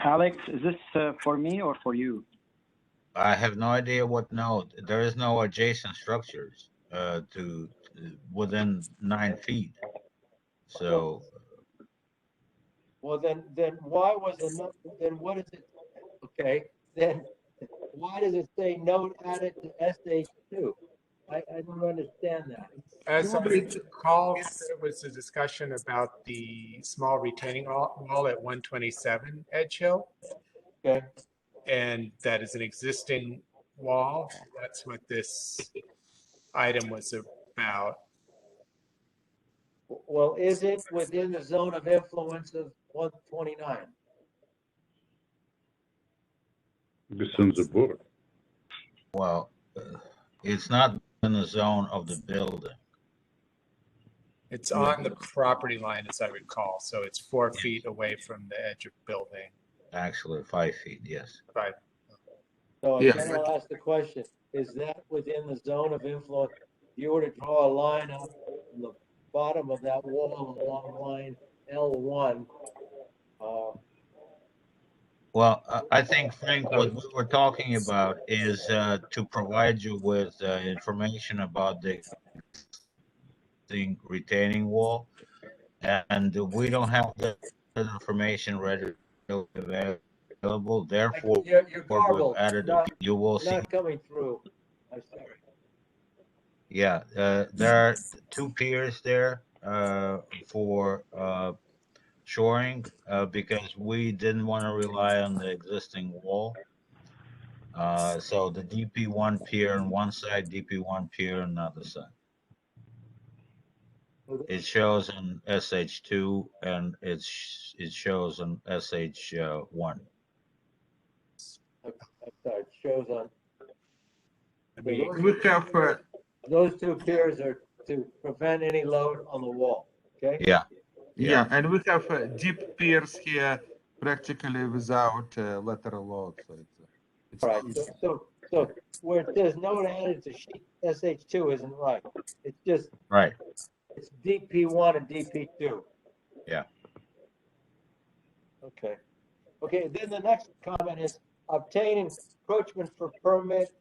Alex, is this for me or for you? I have no idea what node. There is no adjacent structures to within 9 feet. So Well, then why was the note, then what is it? Okay, then why does it say note added to SH2? I don't understand that. As I recall, there was a discussion about the small retaining wall at 127 Edgehill. Okay. And that is an existing wall. That's what this item was about. Well, is it within the zone of influence of 129? It's on the board. well, it's not in the zone of the building. It's on the property line, as I recall. So it's 4 feet away from the edge of building. Actually, 5 feet. Yes. Right. So Yes. again, I'll ask the question, is that within the zone of influence? If you were to draw a line up from the bottom of that wall along line L1, Well, I think, Frank, what we were talking about is to provide you with information about the retaining wall, and we don't have that information readily available. Therefore, you're we've garbled, added. not, You will see. not coming through. I'm sorry. Yeah, there are 2 piers there for shoring because we didn't want to rely on the existing wall. So the DP1 pier on one side, DP1 pier on the other side. It shows on SH2 and it shows on SH1. I'm sorry, it shows on. We have, Those 2 piers are to prevent any load on the wall, okay? Yeah. yeah, and we have deep piers here practically without lateral load. So it's All right, so where it says note added to sheet SH2 isn't right. It's just, Right. it's DP1 and DP2. Yeah. Okay. Okay, then the next comment is obtain encroachment for permit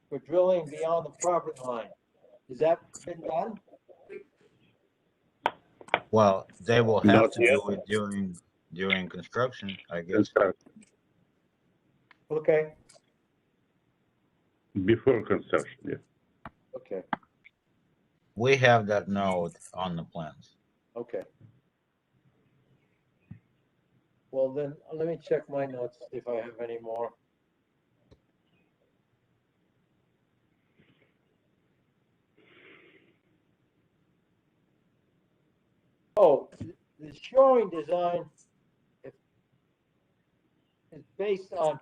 for drilling beyond the property line. Has that been done? Well, they will have Not to yet. do it during construction, I guess. Okay, Before construction, yeah. okay, We have that note on the plans. okay. Well, then, let me check my notes, see if I have any more. Oh, the shoring design is based on,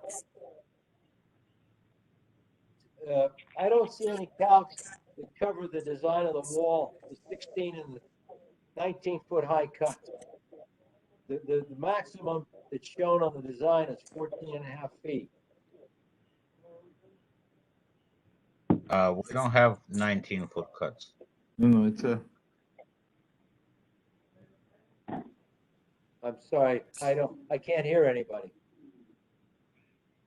I don't see any calcs that cover the design of the wall, the 16 and the 19-foot high cut. the maximum that's shown on the design is 14.5 feet. We don't have 19-foot cuts. No, it's a. I'm sorry, I can't hear anybody.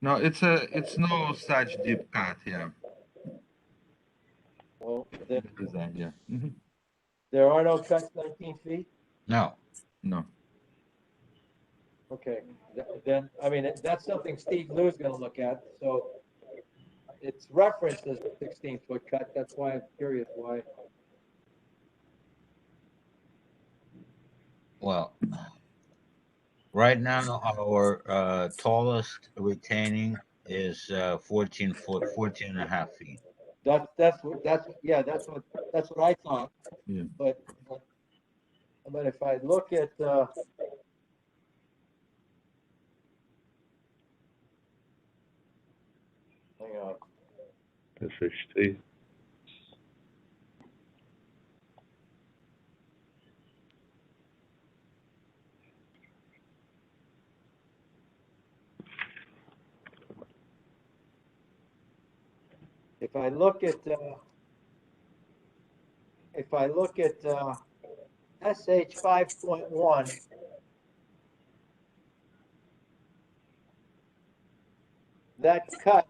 No, it's no such deep cut, yeah. Well, Design, yeah. there are no cuts 19 feet? No. No. Okay, then, I mean, that's something Steve Lou's gonna look at, so it's referenced as a 16-foot cut, that's why I'm curious why. Well, right now our tallest retaining is 14 foot, 14.5 feet. That's what I thought. Yeah. But if I look at, hang on, SHT. if I look at SH 5.1, that cut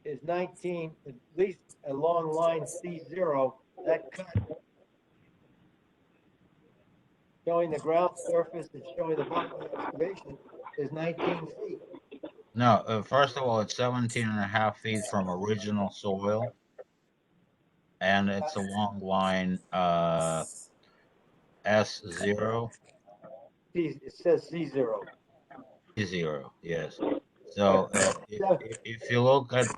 is 19, at least along line C0, that cut showing the ground surface and showing the bottom of the excavation is 19 feet. No, first of all, it's 17.5 feet from original soil. And it's a long line S0. It says C0. C0, yes. So if you look at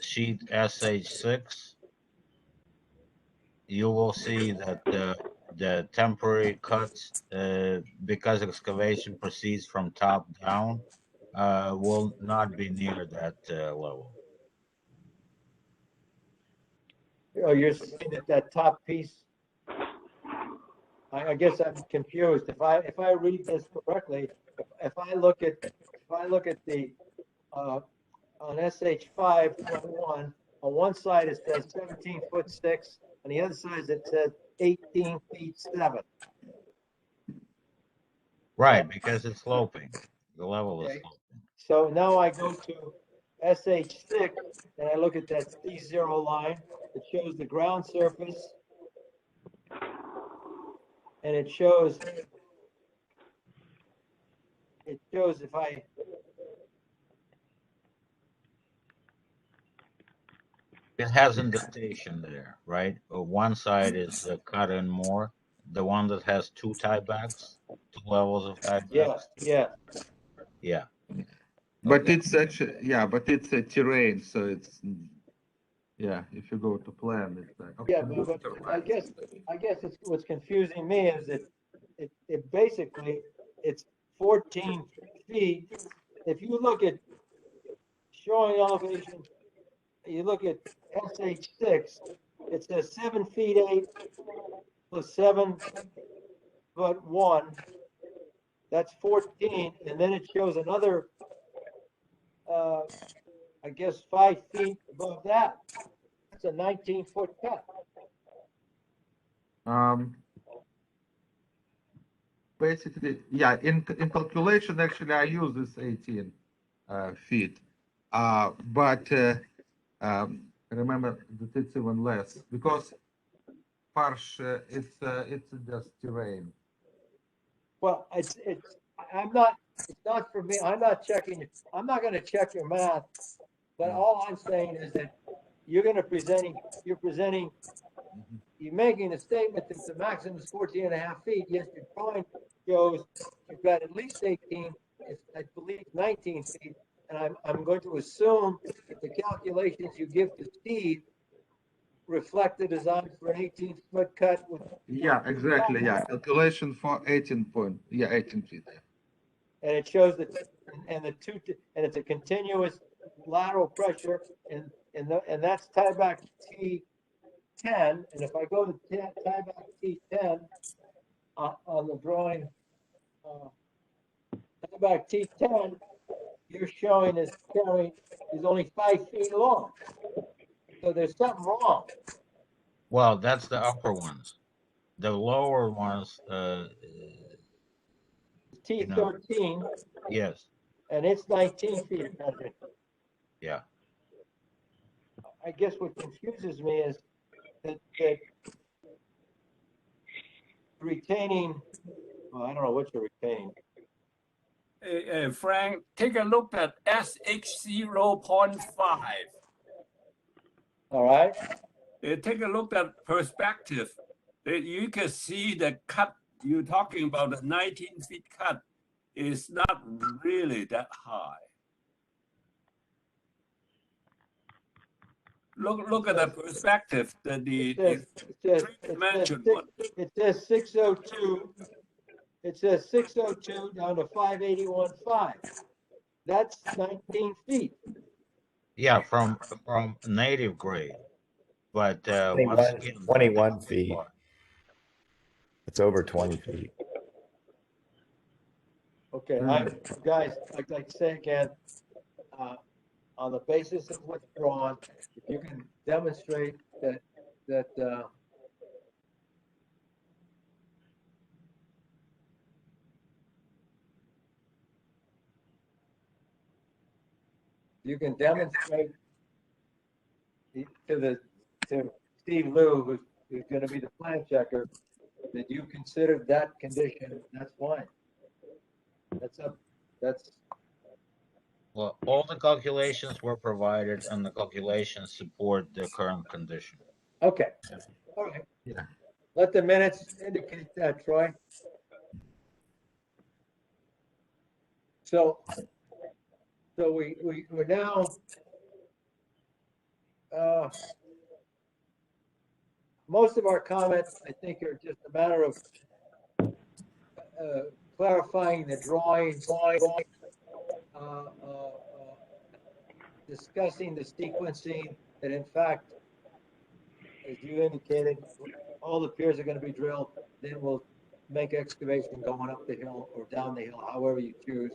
sheet SH6, you will see that the temporary cuts, because excavation proceeds from top down, will not be near that level. Oh, you're saying that top piece? I guess I'm confused. If I read this correctly, if I look at the on SH 5.1, on one side it says 17'6", on the other side it says 18 feet 7. Right, because it's sloping. The level is Okay. sloping. So now I go to SH6 and I look at that C0 line. It shows the ground surface. And it shows if I, It has indentation there, right? One side is cut in more. The one that has two tiebacks, two levels of tiebacks. Yeah. But Okay. it's actually, but it's a terrain, so it's, if you go to plan, it's like. yeah, but I guess it's what's confusing me is that it basically, it's 14 feet. If you look at showing elevation, you look at SH6, it says 7 feet 8 plus 7 foot 1. That's 14, and then it shows another, I guess 5 feet above that. That's a 19-foot cut. Basically, in calculation, actually, I use this 18 feet. But remember that it's even less because it's just terrain. Well, it's not for me. I'm not going to check your math, but all I'm saying is that you're making a statement that the maximum is 14.5 feet. Yes, your drawing shows you've got at least 18. I believe 19 feet, and I'm going to assume that the calculations you give to Steve reflect the design for an 18-foot cut. Exactly. Calculation for 18 feet. And it shows that, and it's a continuous lateral pressure, and that's tieback T10. And if I go to tieback T10, on the drawing, about T10, you're showing this carry is only 5 feet long. So there's something wrong. Well, that's the upper ones. The lower ones, T13, yes, and it's 19 feet. yeah. I guess what confuses me is that retaining, well, I don't know what you're retaining. Frank, take a look at SH0.5. All right. Take a look at perspective. You can see the cut you're talking about, the 19 feet cut is not really that high. Look at the perspective, It says 602. It says 602 down to 581.5. That's 19 feet. Yeah, from native grade. But once again, 21 feet. It's over 20 feet. Okay, guys, I'd like to say again, on the basis of what's drawn, if you can demonstrate that you can demonstrate to Steve Liu, who's going to be the plan checker, that you considered that condition, that's fine. That's well, all the calculations were provided and the calculations support the current condition. okay. All right. Yeah. Let the minutes indicate that, Troy. So we're now most of our comments, I think, are just a matter of clarifying the drawing, discussing the sequencing, that in fact, as you indicated, all the piers are going to be drilled, then we'll make excavation going up the hill or down the hill, however you choose.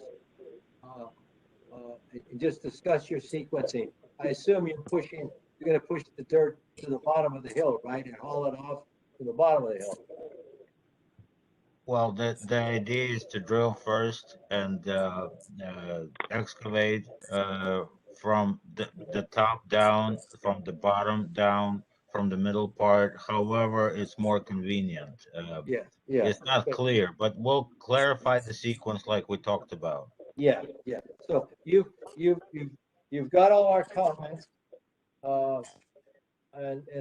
And just discuss your sequencing. I assume you're going to push the dirt to the bottom of the hill, right, and haul it off to the bottom of the hill. Well, the idea is to drill first and excavate from the top down, from the bottom down, from the middle part. However, it's more convenient. Yeah. It's not clear, but we'll clarify the sequence like we talked about. Yeah. So you've got all our comments, and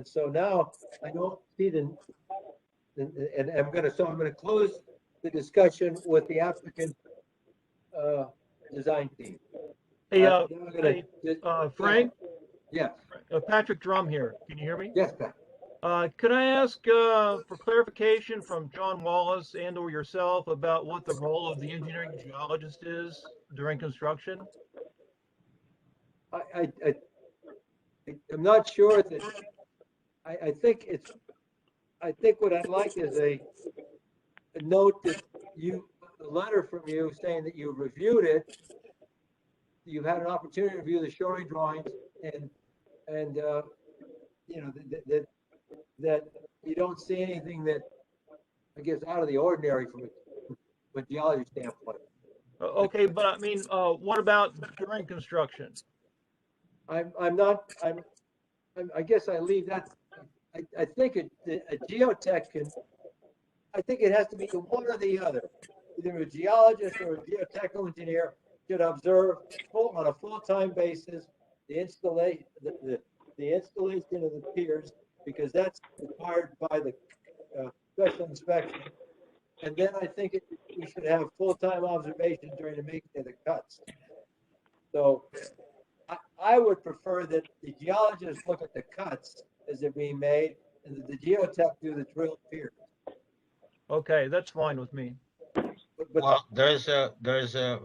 so now I don't see and I'm gonna close the discussion with the applicant design team. Hey, Now Frank, Yeah. Patrick Drum here. Can you hear me? Yes, Pat. Could I ask for clarification from John Wallace and or yourself about what the role of the engineering geologist is during construction? I'm not sure that, I think what I'd like is a note that a letter from you saying that you reviewed it, you've had an opportunity to review the shoring drawings, and you know, that you don't see anything that, I guess, out of the ordinary from a geology standpoint. Okay, but I mean, what about during construction? I guess I leave that. I think a geotech can. I think it has to be one or the other. Either a geologist or a geotechnical engineer should observe on a full-time basis the installation, the installation of the piers, because that's required by the special inspection. And then I think we should have full-time observation during the making of the cuts. So I would prefer that the geologists look at the cuts as they're being made, and that the geotech do the drilled piers. Okay, that's fine with me. Well, there's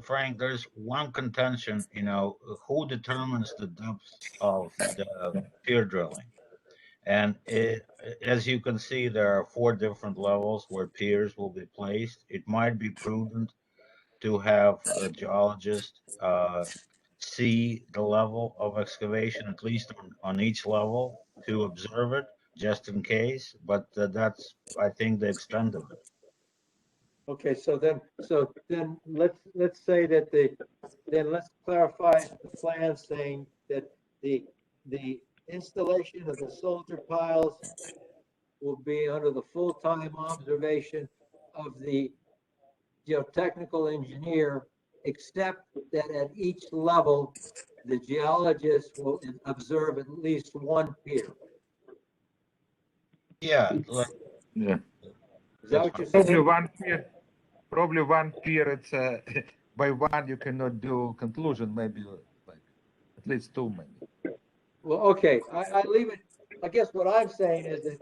Frank, there's one contention, you know, who determines the depth of the pier drilling? And as you can see, there are 4 different levels where piers will be placed. It might be prudent to have a geologist see the level of excavation, at least on each level, to observe it, just in case. But that's, I think, the extent of it. Okay, so then let's say that let's clarify the plan saying that the installation of the soldier piles will be under the full-time observation of the geotechnical engineer, except that at each level, the geologist will observe at least one pier. Yeah. Yeah. Is that what you're Probably saying? one pier. Probably one pier. It's by one you cannot do conclusion. Maybe like at least 2, maybe. Well, okay, I leave it. I guess what I'm saying is that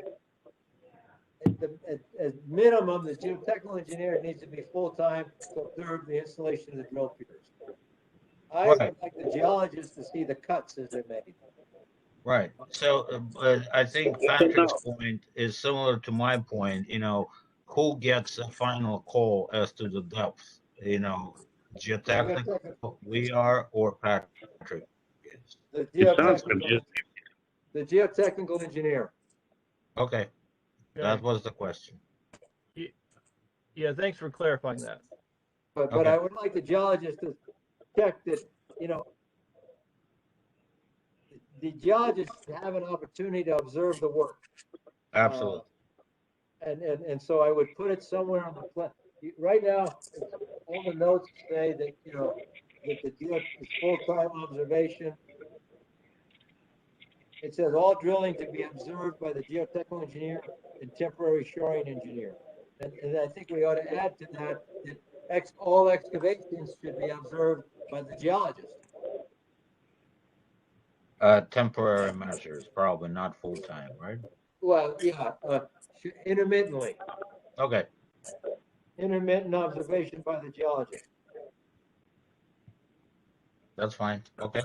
at minimum, the geotechnical engineer needs to be full-time to observe the installation of the drill piers. I would Right. like the geologist to see the cuts as they're made. Right. So I think Patrick's point is similar to my point. You know, who gets a final call as to the depth? You know, geotechnical, we are, or Patrick is. The It sounds confusing. geotechnical engineer. Okay, that was the question. Yeah, thanks for clarifying that. But Okay. I would like the geologist to check that, you know, the geologists have an opportunity to observe the work. Absolutely. And so I would put it somewhere on the plan. Right now, all the notes say that, you know, that the full-time observation. It says all drilling to be observed by the geotechnical engineer and temporary shoring engineer. And I think we ought to add to that that all excavations should be observed by the geologist. Temporary measures, probably not full time, right? Well, yeah, intermittently. Okay. Intermittent observation by the geologist. That's fine. Okay.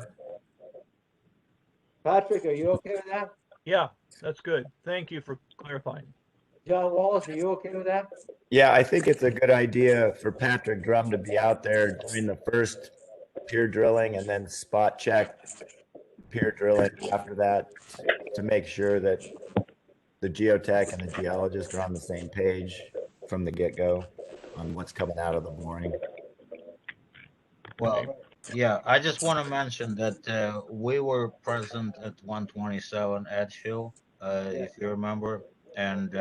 Patrick, are you okay with that? Yeah, that's good. Thank you for clarifying. John Wallace, are you okay with that? Yeah, I think it's a good idea for Patrick Drum to be out there doing the first pier drilling and then spot check pier drilling after that to make sure that the geotech and the geologist are on the same page from the get-go on what's coming out of the boring. Well, yeah, I just want to mention that we were present at 127 Edgehill, if you remember, and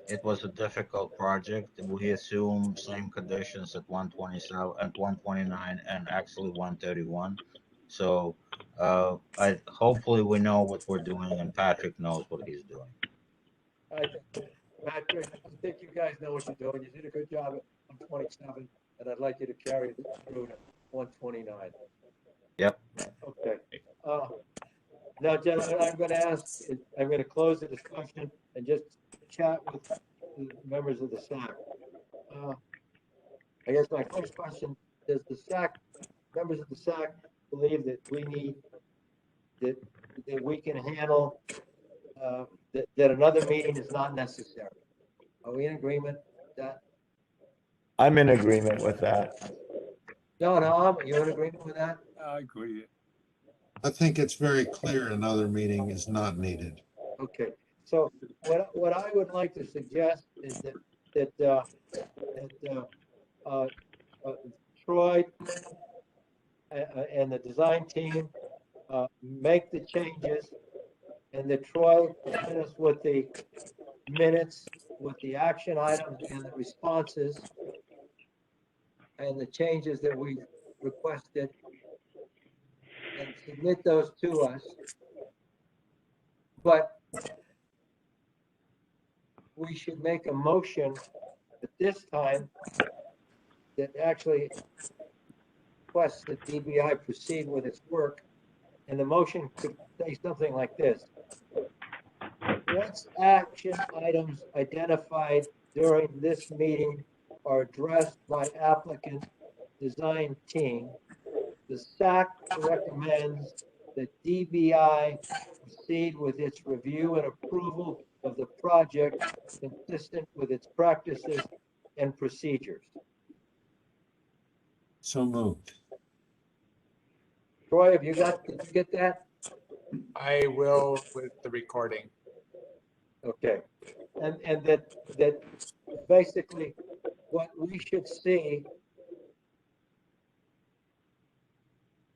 it was a difficult project. We assume same conditions at 127 and 129 and actually 131. So hopefully we know what we're doing and Patrick knows what he's doing. Patrick, I think you guys know what you're doing. You did a good job at 127, and I'd like you to carry this through to 129. Yep. Okay. Now, gentlemen, I'm going to close the discussion and just chat with the members of the SAC. I guess my first question, does the SAC, members of the SAC believe that that we can handle, that another meeting is not necessary? Are we in agreement with that? I'm in agreement with that. John, are you in agreement with that? I agree. I think it's very clear another meeting is not needed. Okay, so what I would like to suggest is that Troy and the design team make the changes, and that Troy present us with the minutes, with the action items and the responses, and the changes that we requested, and submit those to us. But we should make a motion at this time that actually requests that DBI proceed with its work. And the motion could say something like this: once action items identified during this meeting are addressed by applicant design team, the SAC recommends that DBI proceed with its review and approval of the project consistent with its practices and procedures. So moved. Troy, did you get that? I will with the recording. Okay. And that basically what we should see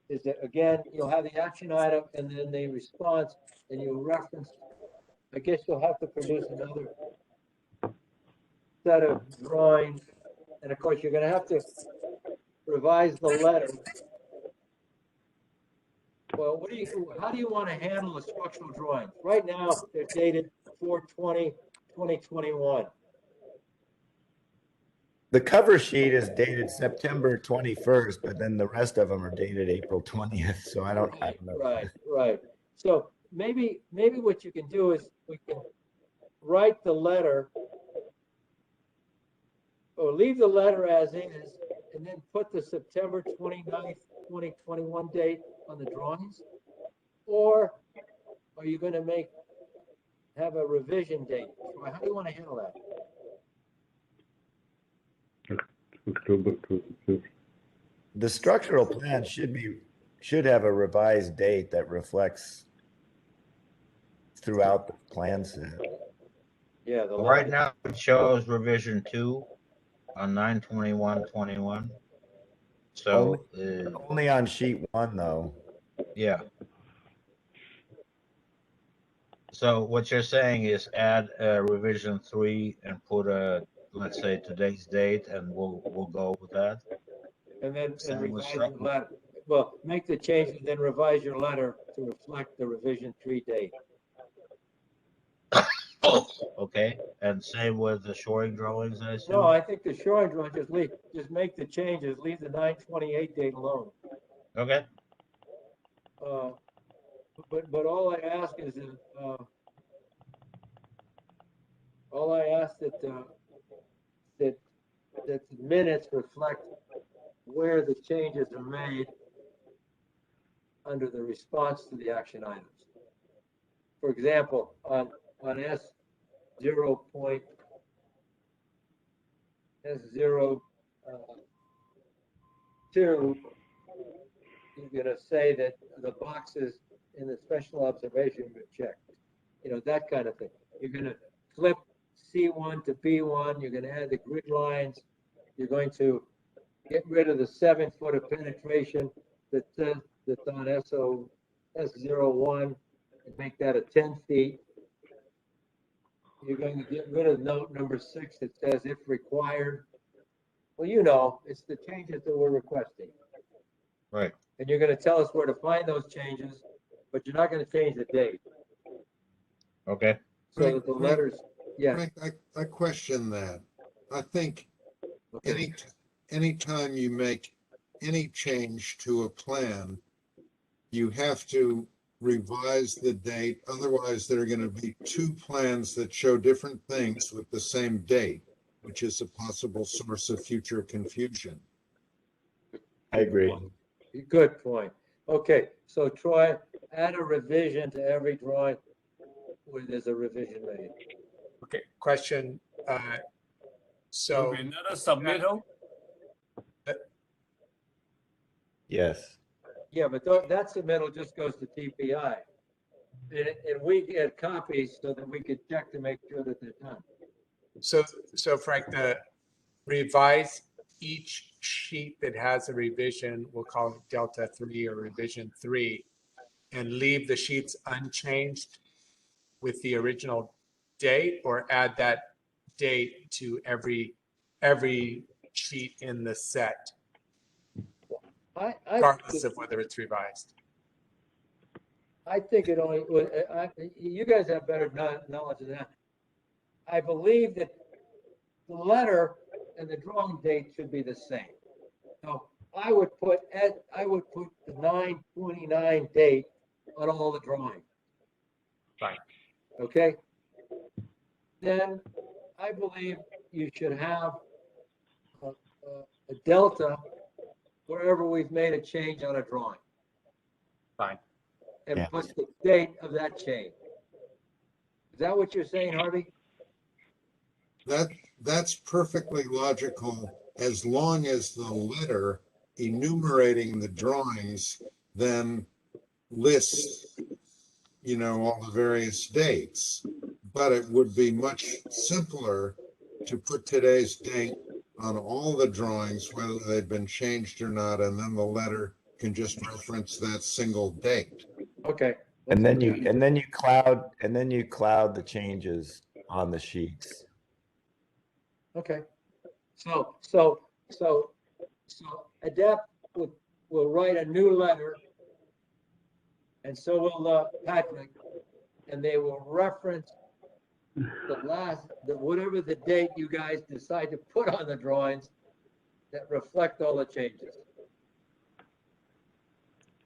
is that, again, you'll have the action item and then the response, and you'll reference, I guess you'll have to produce another set of drawings. And of course, you're gonna have to revise the letter. Well, how do you want to handle the structural drawings? Right now, they're dated 4/20/2021. The cover sheet is dated September 21st, but then the rest of them are dated April 20th. So I don't know. Right. So maybe what you can do is we can write the letter or leave the letter as is and then put the September 29th, 2021 date on the drawings? Or are you going to have a revision date? How do you want to handle that? October 25th. The structural plan should have a revised date that reflects throughout the plan set. Yeah. Right now it shows revision 2 on 9/21/21. So Only on sheet 1 though. yeah. So what you're saying is add revision 3 and put let's say today's date, and we'll go with that. And then Same with revise your letter. Well, make the change and then revise your letter to reflect the revision 3 date. Okay, and same with the shoring drawings, I assume? No, I think the shoring drawing, just make the changes, leave the 9/28 date alone. Okay. But all I ask is that, that the minutes reflect where the changes are made under the response to the action items. For example, on S02, you're going to say that the boxes in the special observation were checked. That kind of thing. You're going to flip C1 to B1. You're going to add the grid lines. You're going to get rid of the 7 foot of penetration that's on S01 and make that a 10 feet. You're going to get rid of note number 6 that says if required. Well, it's the changes that we're requesting. Right. And you're going to tell us where to find those changes, but you're not going to change the date. Okay. So that the letters, yeah. Frank, I question that. I think anytime you make any change to a plan, you have to revise the date. Otherwise, there are going to be 2 plans that show different things with the same date, which is a possible source of future confusion. I agree. Good point. Okay, so Troy, add a revision to every drawing where there's a revision made. Okay, question. So another submittal? Yes. Yeah, but that submittal just goes to TPI. And we get copies so that we could check to make sure that they're done. So Frank, the revise each sheet that has a revision, we'll call it Delta 3 or revision 3, and leave the sheets unchanged with the original date, or add that date to every sheet in the set, regardless of whether it's revised. I think it only, you guys have better knowledge of that. I believe that the letter and the drawing date should be the same. So I would put the 9/29 date on all the drawings. Fine. Okay. Then I believe you should have a delta wherever we've made a change on a drawing. Fine. and Yeah. put the date of that change. Is that what you're saying, Harvey? That's perfectly logical, as long as the letter enumerating the drawings then lists, all the various dates. But it would be much simpler to put today's date on all the drawings, whether they've been changed or not, and then the letter can just reference that single date. Okay. And then you cloud the changes on the sheets. Okay. So Adept will write a new letter, and so will Patrick, and they will reference whatever the date you guys decide to put on the drawings that reflect all the changes.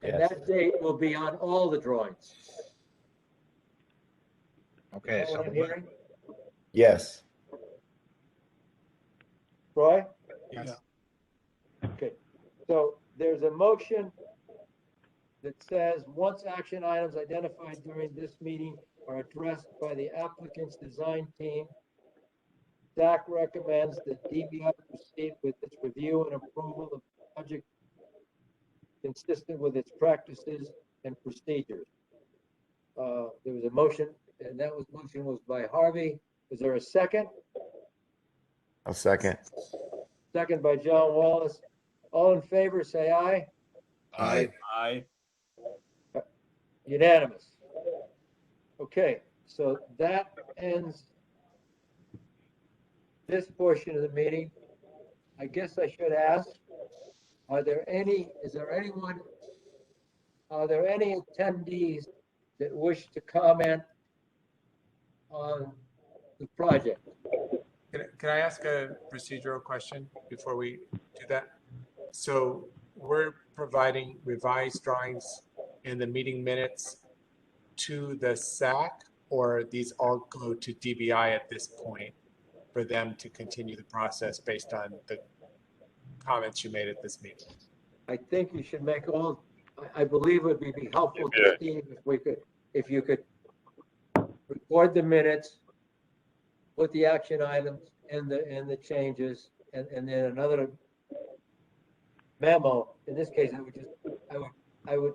And Yes. that date will be on all the drawings. Okay, Is that so what I'm hearing? Yes. Troy? Yes. Okay, so there's a motion that says, once action items identified during this meeting are addressed by the applicant's design team, SAC recommends that DBI proceed with its review and approval of the project consistent with its practices and procedures. There was a motion, and that motion was by Harvey. Is there a second? I'll second. Second by John Wallace. All in favor, say aye. Aye. Aye. Unanimous. Okay, so that ends this portion of the meeting. I guess I should ask, are there any attendees that wish to comment on the project? Can I ask a procedural question before we do that? So we're providing revised drawings in the meeting minutes to the SAC, or these all go to DBI at this point for them to continue the process based on the comments you made at this meeting? I think you should make I believe it would be helpful to Steve if you could record the minutes, put the action items and the changes, and then another memo. In this case, I would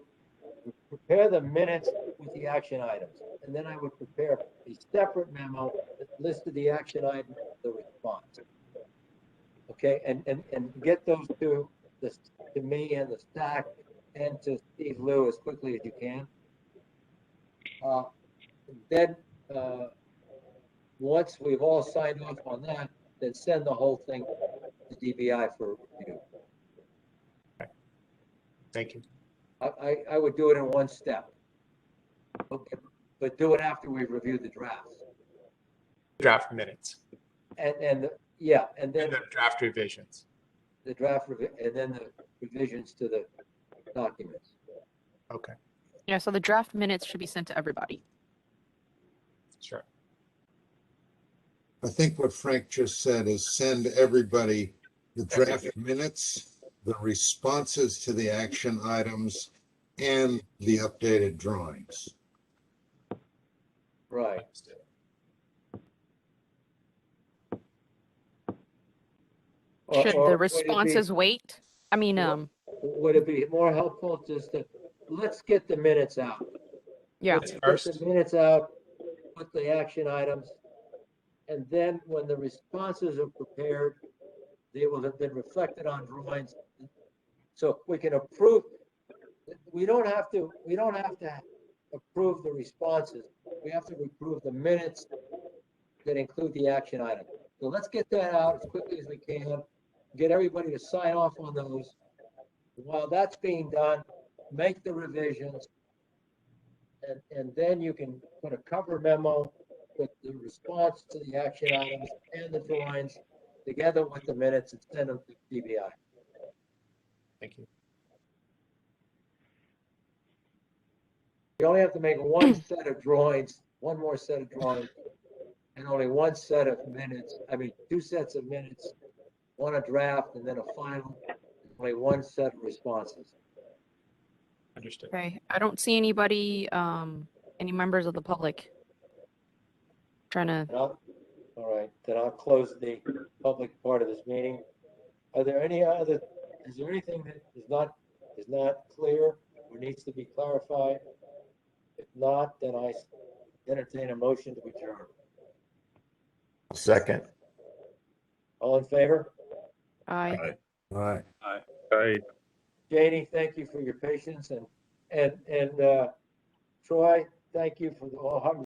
prepare the minutes with the action items, and then I would prepare a separate memo that listed the action item, the response. Okay, and get those to me and the SAC and to Steve Liu as quickly as you can. Then once we've all signed off on that, then send the whole thing to DBI for review. Thank you. I would do it in one step, but do it after we've reviewed the drafts. Draft minutes And then and the draft revisions. the draft and then the revisions to the documents. Okay, Yeah, so the draft minutes should be sent to everybody. sure. I think what Frank just said is send everybody the draft minutes, the responses to the action items, and the updated drawings. Right. Should Or the would responses wait? I mean, would it be more helpful just to, let's get the minutes out. yeah. Let's get the minutes out, put the action items, and then when the responses are prepared, they will have been reflected on drawings. So we can approve, we don't have to approve the responses. We have to approve the minutes that include the action item. So let's get that out as quickly as we can, get everybody to sign off on those. While that's being done, make the revisions, and then you can put a cover memo with the response to the action items and the drawings together with the minutes and send them to DBI. Thank you. You only have to make one set of drawings, one more set of drawings, and only one set of minutes. I mean, two sets of minutes, one a draft and then a final, only one set of responses. Understood. Okay, I don't see anybody, any members of the public trying to, All right, then I'll close the public part of this meeting. Are there any other, is there anything that is not clear or needs to be clarified? If not, then I entertain a motion to adjourn. Second. All in favor? I. All right. Janie, thank you for your patience and Troy, thank you for all